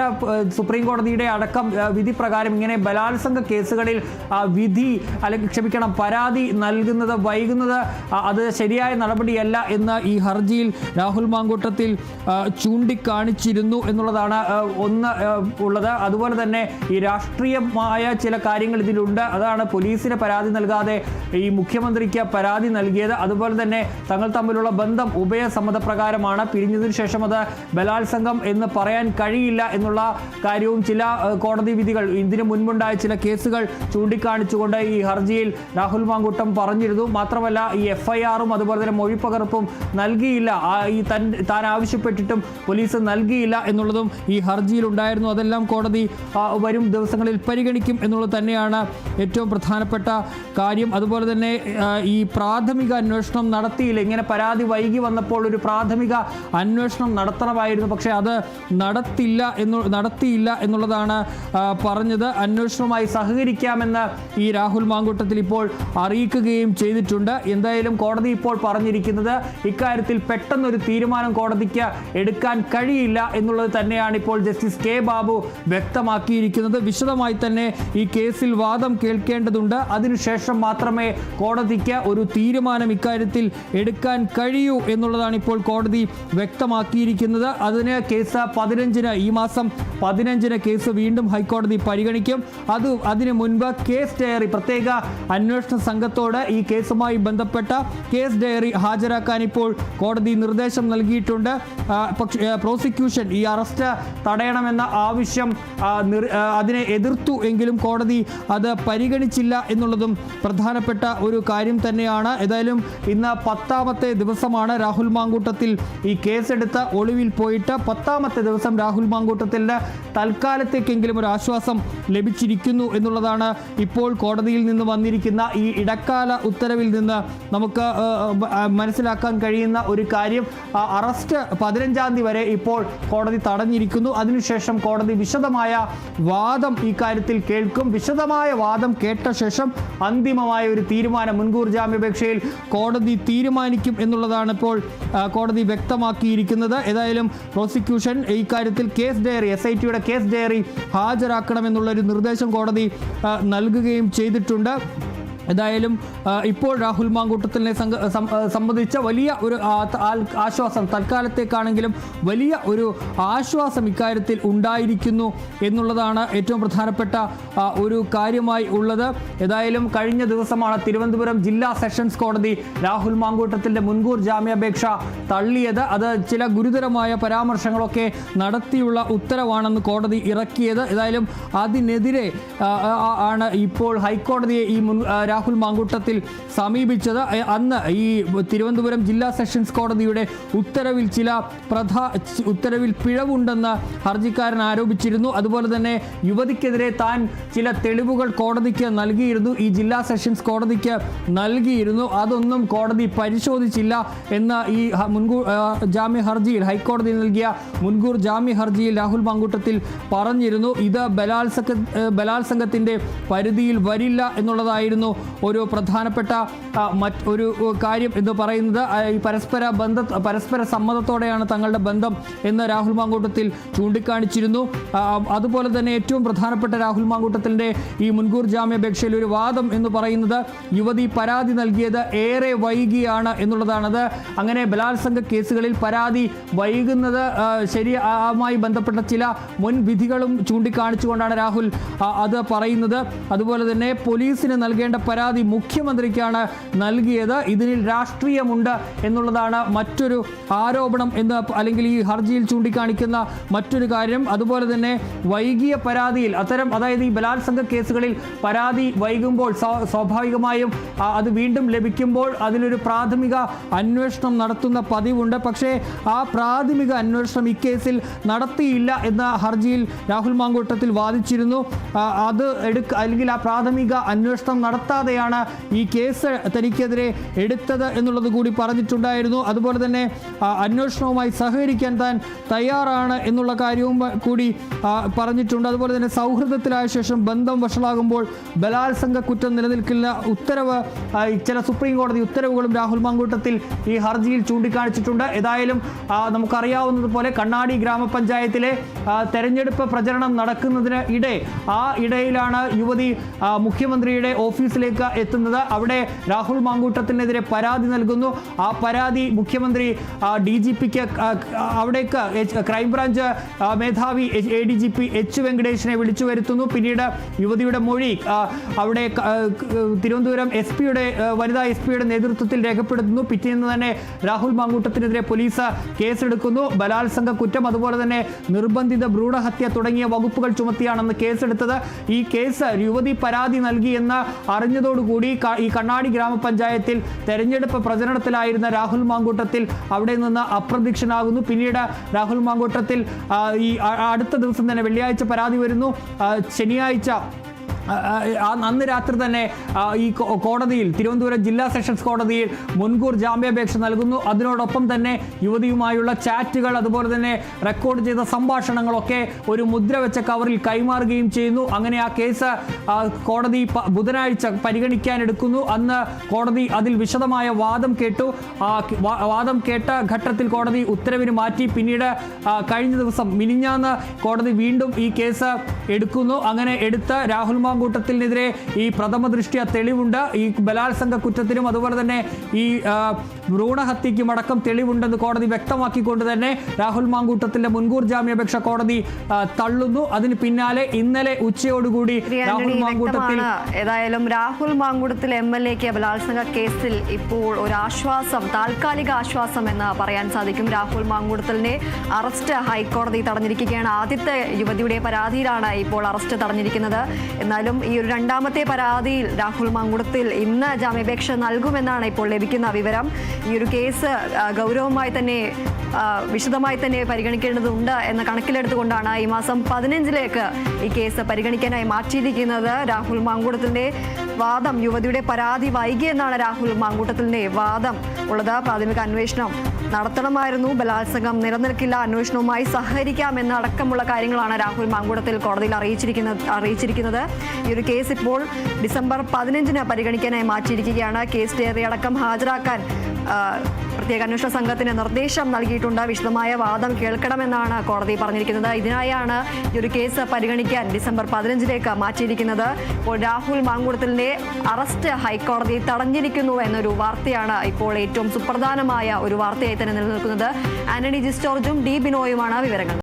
സുപ്രീം കോടതിയുടെ അടക്കം വിധി പ്രകാരം ഇങ്ങനെ ബലാത്സംഗ കേസുകളിൽ വിധി അല്ലെങ്കിൽ പരാതി നൽകുന്നത് വൈകുന്നത് അത് ശരിയായ നടപടിയല്ല എന്ന് ഈ ഹർജിയിൽ രാഹുൽ മാങ്കൂട്ടത്തിൽ ചൂണ്ടിക്കാണിച്ചിരുന്നു എന്നുള്ളതാണ് ഒന്ന് ഉള്ളത്. അതുപോലെ തന്നെ ഈ രാഷ്ട്രീയമായ ചില കാര്യങ്ങൾ ഇതിലുണ്ട്. അതാണ് പോലീസിന് പരാതി നൽകാതെ ഈ മുഖ്യമന്ത്രിക്ക് പരാതി നൽകിയത്. അതുപോലെ തന്നെ തങ്ങൾ തമ്മിലുള്ള ബന്ധം ഉഭയസമ്മതപ്രകാരമാണ്, പിരിഞ്ഞതിനു ശേഷം അത് ബലാത്സംഗം എന്ന് പറയാൻ കഴിയില്ല എന്നുള്ള കാര്യവും ചില കോടതി വിധികൾ ഇതിനു മുൻപുണ്ടായ ചില കേസുകൾ ചൂണ്ടിക്കാണിച്ചുകൊണ്ട് ഈ ഹർജിയിൽ രാഹുൽ മാങ്കൂട്ടം പറഞ്ഞിരുന്നു. മാത്രമല്ല ഈ FIR-ഉം അതുപോലെ തന്നെ മൊഴിപ്പകർപ്പും നൽകിയില്ല, ഈ താൻ ആവശ്യപ്പെട്ടിട്ടും പോലീസ് നൽകിയില്ല എന്നുള്ളതും ഈ ഹർജിയിൽ ഉണ്ടായിരുന്നു. അതെല്ലാം കോടതി വരും ദിവസങ്ങളിൽ പരിഗണിക്കും എന്നുള്ളത് തന്നെയാണ് ഏറ്റവും പ്രധാനപ്പെട്ട കാര്യം. അതുപോലെ തന്നെ ഈ പ്രാഥമിക അന്വേഷണം നടത്തിയില്ല. ഇങ്ങനെ പരാതി വൈകി വന്നപ്പോൾ ഒരു പ്രാഥമിക അന്വേഷണം നടത്തണമായിരുന്നു, പക്ഷേ അത് നടത്തിയില്ല എന്നുള്ളതാണ് പറഞ്ഞത്. അന്വേഷണവുമായി സഹകരിക്കാമെന്ന് ഈ രാഹുൽ മാങ്കൂട്ടത്തിൽ ഇപ്പോൾ അറിയിക്കുകയും ചെയ്തിട്ടുണ്ട്. എന്തായാലും കോടതി ഇപ്പോൾ പറഞ്ഞിരിക്കുന്നത് ഇക്കാര്യത്തിൽ പെട്ടെന്നൊരു തീരുമാനം കോടതിക്ക് എടുക്കാൻ കഴിയില്ല എന്നുള്ളത് തന്നെയാണ് ഇപ്പോൾ ജസ്റ്റിസ് K. ബാബു വ്യക്തമാക്കിയിരിക്കുന്നത്. വിശദമായി തന്നെ ഈ കേസിൽ വാദം കേൾക്കേണ്ടതുണ്ട്. അതിനുശേഷം മാത്രമേ കോടതിക്ക് ഒരു തീരുമാനം ഇക്കാര്യത്തിൽ എടുക്കാൻ കഴിയൂ എന്നുള്ളതാണ് ഇപ്പോൾ കോടതി വ്യക്തമാക്കിയിരിക്കുന്നത്. അതിന് കേസ് 15-ന് ഈ മാസം 15-ന് കേസ് വീണ്ടും ഹൈക്കോടതി പരിഗണിക്കും. അതിന് മുൻപ് കേസ് ഡയറി പ്രത്യേക അന്വേഷണ സംഘത്തോട് ഈ കേസുമായി ബന്ധപ്പെട്ട കേസ് ഡയറി ഹാജരാക്കാൻ ഇപ്പോൾ കോടതി നിർദ്ദേശം നൽകിയിട്ടുണ്ട്. പക്ഷേ പ്രോസിക്യൂഷൻ ഈ അറസ്റ്റ് തടയണമെന്ന ആവശ്യം അതിനെ എതിർത്തു എങ്കിലും കോടതി അത് പരിഗണിച്ചില്ല എന്നുള്ളതും പ്രധാനപ്പെട്ട ഒരു കാര്യം തന്നെയാണ്. ഏതായാലും ഇന്ന് 10ാമത്തെ ദിവസമാണ് രാഹുൽ മാങ്കൂട്ടത്തിൽ ഈ കേസെടുത്ത് ഒളിവിൽ പോയിട്ട് 10ാമത്തെ ദിവസം രാഹുൽ മാങ്കൂട്ടത്തിന് തൽക്കാലത്തേക്കെങ്കിലും ഒരു ആശ്വാസം ലഭിച്ചിരിക്കുന്നു എന്നുള്ളതാണ് ഇപ്പോൾ കോടതിയിൽ നിന്ന് വന്നിരിക്കുന്ന ഈ ഇടക്കാല ഉത്തരവിൽ നിന്ന് നമുക്ക് മനസ്സിലാക്കാൻ കഴിയുന്ന ഒരു കാര്യം. അറസ്റ്റ് 15-ാം തീയതി വരെ ഇപ്പോൾ കോടതി തടഞ്ഞിരിക്കുന്നു. അതിനുശേഷം കോടതി വിശദമായ വാദം ഈ കാര്യത്തിൽ കേൾക്കും. വിശദമായ വാദം കേട്ട ശേഷം അന്തിമമായ ഒരു തീരുമാനം മുൻകൂർ ജാമ്യാപേക്ഷയിൽ കോടതി തീരുമാനിക്കും എന്നുള്ളതാണ് ഇപ്പോൾ കോടതി വ്യക്തമാക്കിയിരിക്കുന്നത്. ഏതായാലും പ്രോസിക്യൂഷൻ ഈ കാര്യത്തിൽ കേസ് ഡയറി SITയുടെ കേസ് ഡയറി ഹാജരാക്കണമെന്നുള്ളൊരു നിർദ്ദേശം കോടതി നൽകുകയും ചെയ്തിട്ടുണ്ട്. ഏതായാലും ഇപ്പോൾ രാഹുൽ മാങ്കൂട്ടത്തിനെ സംബന്ധിച്ച വലിയ ഒരു ആശ്വാസം, തൽക്കാലത്തേക്കാണെങ്കിലും വലിയ ഒരു ആശ്വാസം ഇക്കാര്യത്തിൽ ഉണ്ടായിരിക്കുന്നു എന്നുള്ളതാണ് ഏറ്റവും പ്രധാനപ്പെട്ട ഒരു കാര്യമായി ഉള്ളത്. ഏതായാലും കഴിഞ്ഞ ദിവസമാണ് തിരുവനന്തപുരം ജില്ലാ സെഷൻസ് കോടതി രാഹുൽ മാങ്കൂട്ടത്തിൻ്റെ മുൻകൂർ ജാമ്യാപേക്ഷ തള്ളിയത്. അത് ചില ഗുരുതരമായ പരാമർശങ്ങളൊക്കെ നടത്തിയുള്ള ഉത്തരവാണെന്ന് കോടതി ഇറക്കിയത്. ഏതായാലും അതിനെതിരെ ആണ് ഇപ്പോൾ ഹൈക്കോടതിയെ ഈ രാഹുൽ മാങ്കൂട്ടത്തിൽ സമീപിച്ചത്. അന്ന് ഈ തിരുവനന്തപുരം ജില്ലാ സെഷൻസ് കോടതിയുടെ ഉത്തരവിൽ പിഴവുണ്ടെന്ന് ഹർജിക്കാരൻ ആരോപിച്ചിരുന്നു. അതുപോലെ തന്നെ യുവതിക്കെതിരെ താൻ ചില തെളിവുകൾ കോടതിക്ക് നൽകിയിരുന്നു, ഈ ജില്ലാ സെഷൻസ് കോടതിക്ക് നൽകിയിരുന്നു. അതൊന്നും കോടതി പരിശോധിച്ചില്ല എന്ന് ഈ മുൻകൂർ ജാമ്യ ഹർജിയിൽ ഹൈക്കോടതി നൽകിയ മുൻകൂർ ജാമ്യ ഹർജിയിൽ രാഹുൽ മാങ്കൂട്ടത്തിൽ പറഞ്ഞിരുന്നു. ഇത് ബലാത്സംഗത്തിൻ്റെ പരിധിയിൽ വരില്ല എന്നുള്ളതായിരുന്നു ഒരു പ്രധാനപ്പെട്ട മറ്റൊരു കാര്യം എന്ന് പറയുന്നത്. ഈ പരസ്പര സമ്മതത്തോടെയാണ് തങ്ങളുടെ ബന്ധം എന്ന് രാഹുൽ മാങ്കൂട്ടത്തിൽ ചൂണ്ടിക്കാണിച്ചിരുന്നു. അതുപോലെ തന്നെ ഏറ്റവും പ്രധാനപ്പെട്ട രാഹുൽ മാങ്കൂട്ടത്തിൻ്റെ ഈ മുൻകൂർ ജാമ്യാപേക്ഷയിൽ ഒരു വാദം എന്ന് പറയുന്നത് യുവതി പരാതി നൽകിയത് ഏറെ വൈകിയാണ് എന്നുള്ളതാണത്. അങ്ങനെ ബലാത്സംഗ കേസുകളിൽ പരാതി വൈകുന്നത് ശരിയുമായി ബന്ധപ്പെട്ട ചില മുൻ വിധികളും ചൂണ്ടിക്കാണിച്ചുകൊണ്ടാണ് രാഹുൽ അത് പറയുന്നത്. അതുപോലെ തന്നെ പോലീസിന് നൽകേണ്ട പരാതി മുഖ്യമന്ത്രിക്കാണ് നൽകിയത്. ഇതിൽ രാഷ്ട്രീയമുണ്ട് എന്നുള്ളതാണ് മറ്റൊരു ആരോപണം എന്ന് അല്ലെങ്കിൽ ഈ ഹർജിയിൽ ചൂണ്ടിക്കാണിക്കുന്ന മറ്റൊരു കാര്യം. അതുപോലെ തന്നെ വൈകിയ പരാതിയിൽ അതായത് ഈ ബലാത്സംഗ കേസുകളിൽ പരാതി വൈകുമ്പോൾ സ്വാഭാവികമായും അത് വീണ്ടും ലഭിക്കുമ്പോൾ അതിലൊരു പ്രാഥമിക അന്വേഷണം നടത്തുന്ന പതിവുണ്ട്. പക്ഷേ ആ പ്രാഥമിക അന്വേഷണം ഇക്കേസിൽ നടത്തിയില്ല എന്ന ഹർജിയിൽ രാഹുൽ മാങ്കൂട്ടത്തിൽ വാദിച്ചിരുന്നു. അല്ലെങ്കിൽ ആ പ്രാഥമിക അന്വേഷണം നടത്താതെ അറിയാതെയാണ് ഈ കേസ് തനിക്കെതിരെ എടുത്തത് എന്നുള്ളത് കൂടി പറഞ്ഞിട്ടുണ്ടായിരുന്നു. അതുപോലെ തന്നെ അന്വേഷണവുമായി സഹകരിക്കാൻ താൻ തയ്യാറാണ് എന്നുള്ള കാര്യവും കൂടി പറഞ്ഞിട്ടുണ്ട്. അതുപോലെ തന്നെ സൗഹൃദത്തിലായ ശേഷം ബന്ധം വഷളാകുമ്പോൾ ബലാത്സംഗ കുറ്റം നിലനിൽക്കില്ല ഉത്തരവ് ചില സുപ്രീം കോടതി ഉത്തരവുകളും രാഹുൽ മാങ്കൂട്ടത്തിൽ ഈ ഹർജിയിൽ ചൂണ്ടിക്കാണിച്ചിട്ടുണ്ട്. ഏതായാലും നമുക്കറിയാവുന്നതുപോലെ കണ്ണാടി ഗ്രാമപഞ്ചായത്തിലെ തെരഞ്ഞെടുപ്പ് പ്രചരണം നടക്കുന്നതിന് ഇടയിലാണ് യുവതി മുഖ്യമന്ത്രിയുടെ ഓഫീസിലേക്ക് എത്തുന്നത്. അവിടെ രാഹുൽ മാങ്കൂട്ടത്തിനെതിരെ പരാതി നൽകുന്നു. ആ പരാതി മുഖ്യമന്ത്രി DGPക്ക് അവിടേക്ക് ക്രൈംബ്രാഞ്ച് മേധാവി ADGP H വെങ്കടേഷിനെ വിളിച്ചു വരുത്തുന്നു. പിന്നീട് യുവതിയുടെ മൊഴി അവിടെ തിരുവനന്തപുരം SP-യുടെ വനിതാ SP-യുടെ നേതൃത്വത്തിൽ രേഖപ്പെടുത്തുന്നു. പിറ്റേന്ന് തന്നെ രാഹുൽ മാങ്കൂട്ടത്തിനെതിരെ പോലീസ് കേസെടുക്കുന്നു. ബലാത്സംഗ കുറ്റം അതുപോലെ തന്നെ നിർബന്ധിത ഭ്രൂണഹത്യ തുടങ്ങിയ വകുപ്പുകൾ ചുമത്തിയാണെന്ന് കേസെടുത്തത്. ഈ കേസ് യുവതി പരാതി നൽകിയെന്ന് അറിഞ്ഞതോടുകൂടി ഈ കണ്ണാടി ഗ്രാമപഞ്ചായത്തിൽ തെരഞ്ഞെടുപ്പ് പ്രചരണത്തിലായിരുന്ന രാഹുൽ മാങ്കൂട്ടത്തിൽ അവിടെ നിന്ന് അപ്രത്യക്ഷനാകുന്നു. പിന്നീട് രാഹുൽ മാങ്കൂട്ടത്തിൽ ഈ അടുത്ത ദിവസം തന്നെ വെള്ളിയാഴ്ച പരാതി വരുന്നു. ശനിയാഴ്ച അന്ന് രാത്രി തന്നെ ഈ കോടതിയിൽ തിരുവനന്തപുരം ജില്ലാ സെഷൻസ് കോടതിയിൽ മുൻകൂർ ജാമ്യാപേക്ഷ നൽകുന്നു. അതിനോടൊപ്പം തന്നെ യുവതിയുമായുള്ള ചാറ്റുകൾ അതുപോലെ തന്നെ റെക്കോർഡ് ചെയ്ത സംഭാഷണങ്ങളൊക്കെ ഒരു മുദ്ര വെച്ച കവറിൽ കൈമാറുകയും ചെയ്യുന്നു. അങ്ങനെ ആ കേസ് കോടതി ബുധനാഴ്ച പരിഗണിക്കാനെടുക്കുന്നു. അന്ന് കോടതി അതിൽ വിശദമായ വാദം കേട്ടു. വാദം കേട്ട ഘട്ടത്തിൽ കോടതി ഉത്തരവിന് മാറ്റി. പിന്നീട് കഴിഞ്ഞ ദിവസം മിനിഞ്ഞാന്ന് കോടതി വീണ്ടും ഈ കേസ് എടുക്കുന്നു. അങ്ങനെ എടുത്ത് രാഹുൽ മാങ്കൂട്ടത്തിനെതിരെ ഈ പ്രഥമ ദൃഷ്ട്യാ തെളിവുണ്ട്. ഈ ബലാത്സംഗ കുറ്റത്തിനും അതുപോലെ തന്നെ ഈ ഭ്രൂണഹത്യയ്ക്കും അടക്കം തെളിവുണ്ടെന്ന് കോടതി വ്യക്തമാക്കിക്കൊണ്ട് തന്നെ രാഹുൽ മാങ്കൂട്ടത്തിന്റെ മുൻകൂർ ജാമ്യാപേക്ഷ കോടതി തള്ളുന്നു. അതിന് പിന്നാലെ ഇന്നലെ ഉച്ചയോടുകൂടി രാഹുൽ മാങ്കൂട്ടത്തിൽ ഏതായാലും രാഹുൽ മാങ്കൂട്ടത്തിൽ MLAക്ക് ബലാത്സംഗ കേസിൽ ഇപ്പോൾ ഒരു ആശ്വാസം, താൽക്കാലിക ആശ്വാസം എന്ന് പറയാൻ സാധിക്കും. രാഹുൽ മാങ്കൂട്ടത്തിലിനെ അറസ്റ്റ് ഹൈക്കോടതി തടഞ്ഞിരിക്കുകയാണ്. ആദ്യത്തെ യുവതിയുടെ പരാതിയിലാണ് ഇപ്പോൾ അറസ്റ്റ് തടഞ്ഞിരിക്കുന്നത്. എന്നാലും ഈ ഒരു രണ്ടാമത്തെ പരാതിയിൽ രാഹുൽ മാങ്കൂട്ടത്തിൽ ഇന്ന് ജാമ്യാപേക്ഷ നൽകുമെന്നാണ് ഇപ്പോൾ ലഭിക്കുന്ന വിവരം. ഈ ഒരു കേസ് ഗൗരവമായി തന്നെ വിശദമായി തന്നെ പരിഗണിക്കേണ്ടതുണ്ട് എന്ന് കണക്കിലെടുത്തുകൊണ്ടാണ് ഈ മാസം 15-ലേക്ക് ഈ കേസ് പരിഗണിക്കാനായി മാറ്റിയിരിക്കുന്നത്. രാഹുൽ മാങ്കൂട്ടത്തിന്റെ വാദം, യുവതിയുടെ പരാതി വൈകിയെന്നാണ് രാഹുൽ മാങ്കൂട്ടത്തിന്റെ വാദം ഉള്ളത്. പ്രാഥമിക അന്വേഷണം നടത്തണമായിരുന്നു, ബലാത്സംഗം നിലനിൽക്കില്ല, അന്വേഷണവുമായി സഹകരിക്കാമെന്ന അടക്കമുള്ള കാര്യങ്ങളാണ് രാഹുൽ മാങ്കൂട്ടത്തിൽ കോടതിയിൽ അറിയിച്ചിരിക്കുന്നത്. ഈ ഒരു കേസ് ഇപ്പോൾ ഡിസംബർ 15-ന് പരിഗണിക്കാനായി മാറ്റിയിരിക്കുകയാണ്. കേസ് ഡയറി അടക്കം ഹാജരാക്കാൻ പ്രത്യേക അന്വേഷണ സംഘത്തിന് നിർദ്ദേശം നൽകിയിട്ടുണ്ട്. വിശദമായ വാദം കേൾക്കണമെന്നാണ് കോടതി പറഞ്ഞിരിക്കുന്നത്. ഇതിനായാണ് ഈ ഒരു കേസ് പരിഗണിക്കാൻ ഡിസംബർ 15-ലേക്ക് മാറ്റിയിരിക്കുന്നത്. ഇപ്പോൾ രാഹുൽ മാങ്കൂട്ടത്തിലിന്റെ അറസ്റ്റ് ഹൈക്കോടതി തടഞ്ഞിരിക്കുന്നു എന്നൊരു വാർത്തയാണ് ഇപ്പോൾ ഏറ്റവും സുപ്രധാനമായ ഒരു വാർത്തയായി തന്നെ നിലനിൽക്കുന്നത്. ആന്റണി ജി ജോർജും D ബിനോയുമാണ് വിവരങ്ങൾ.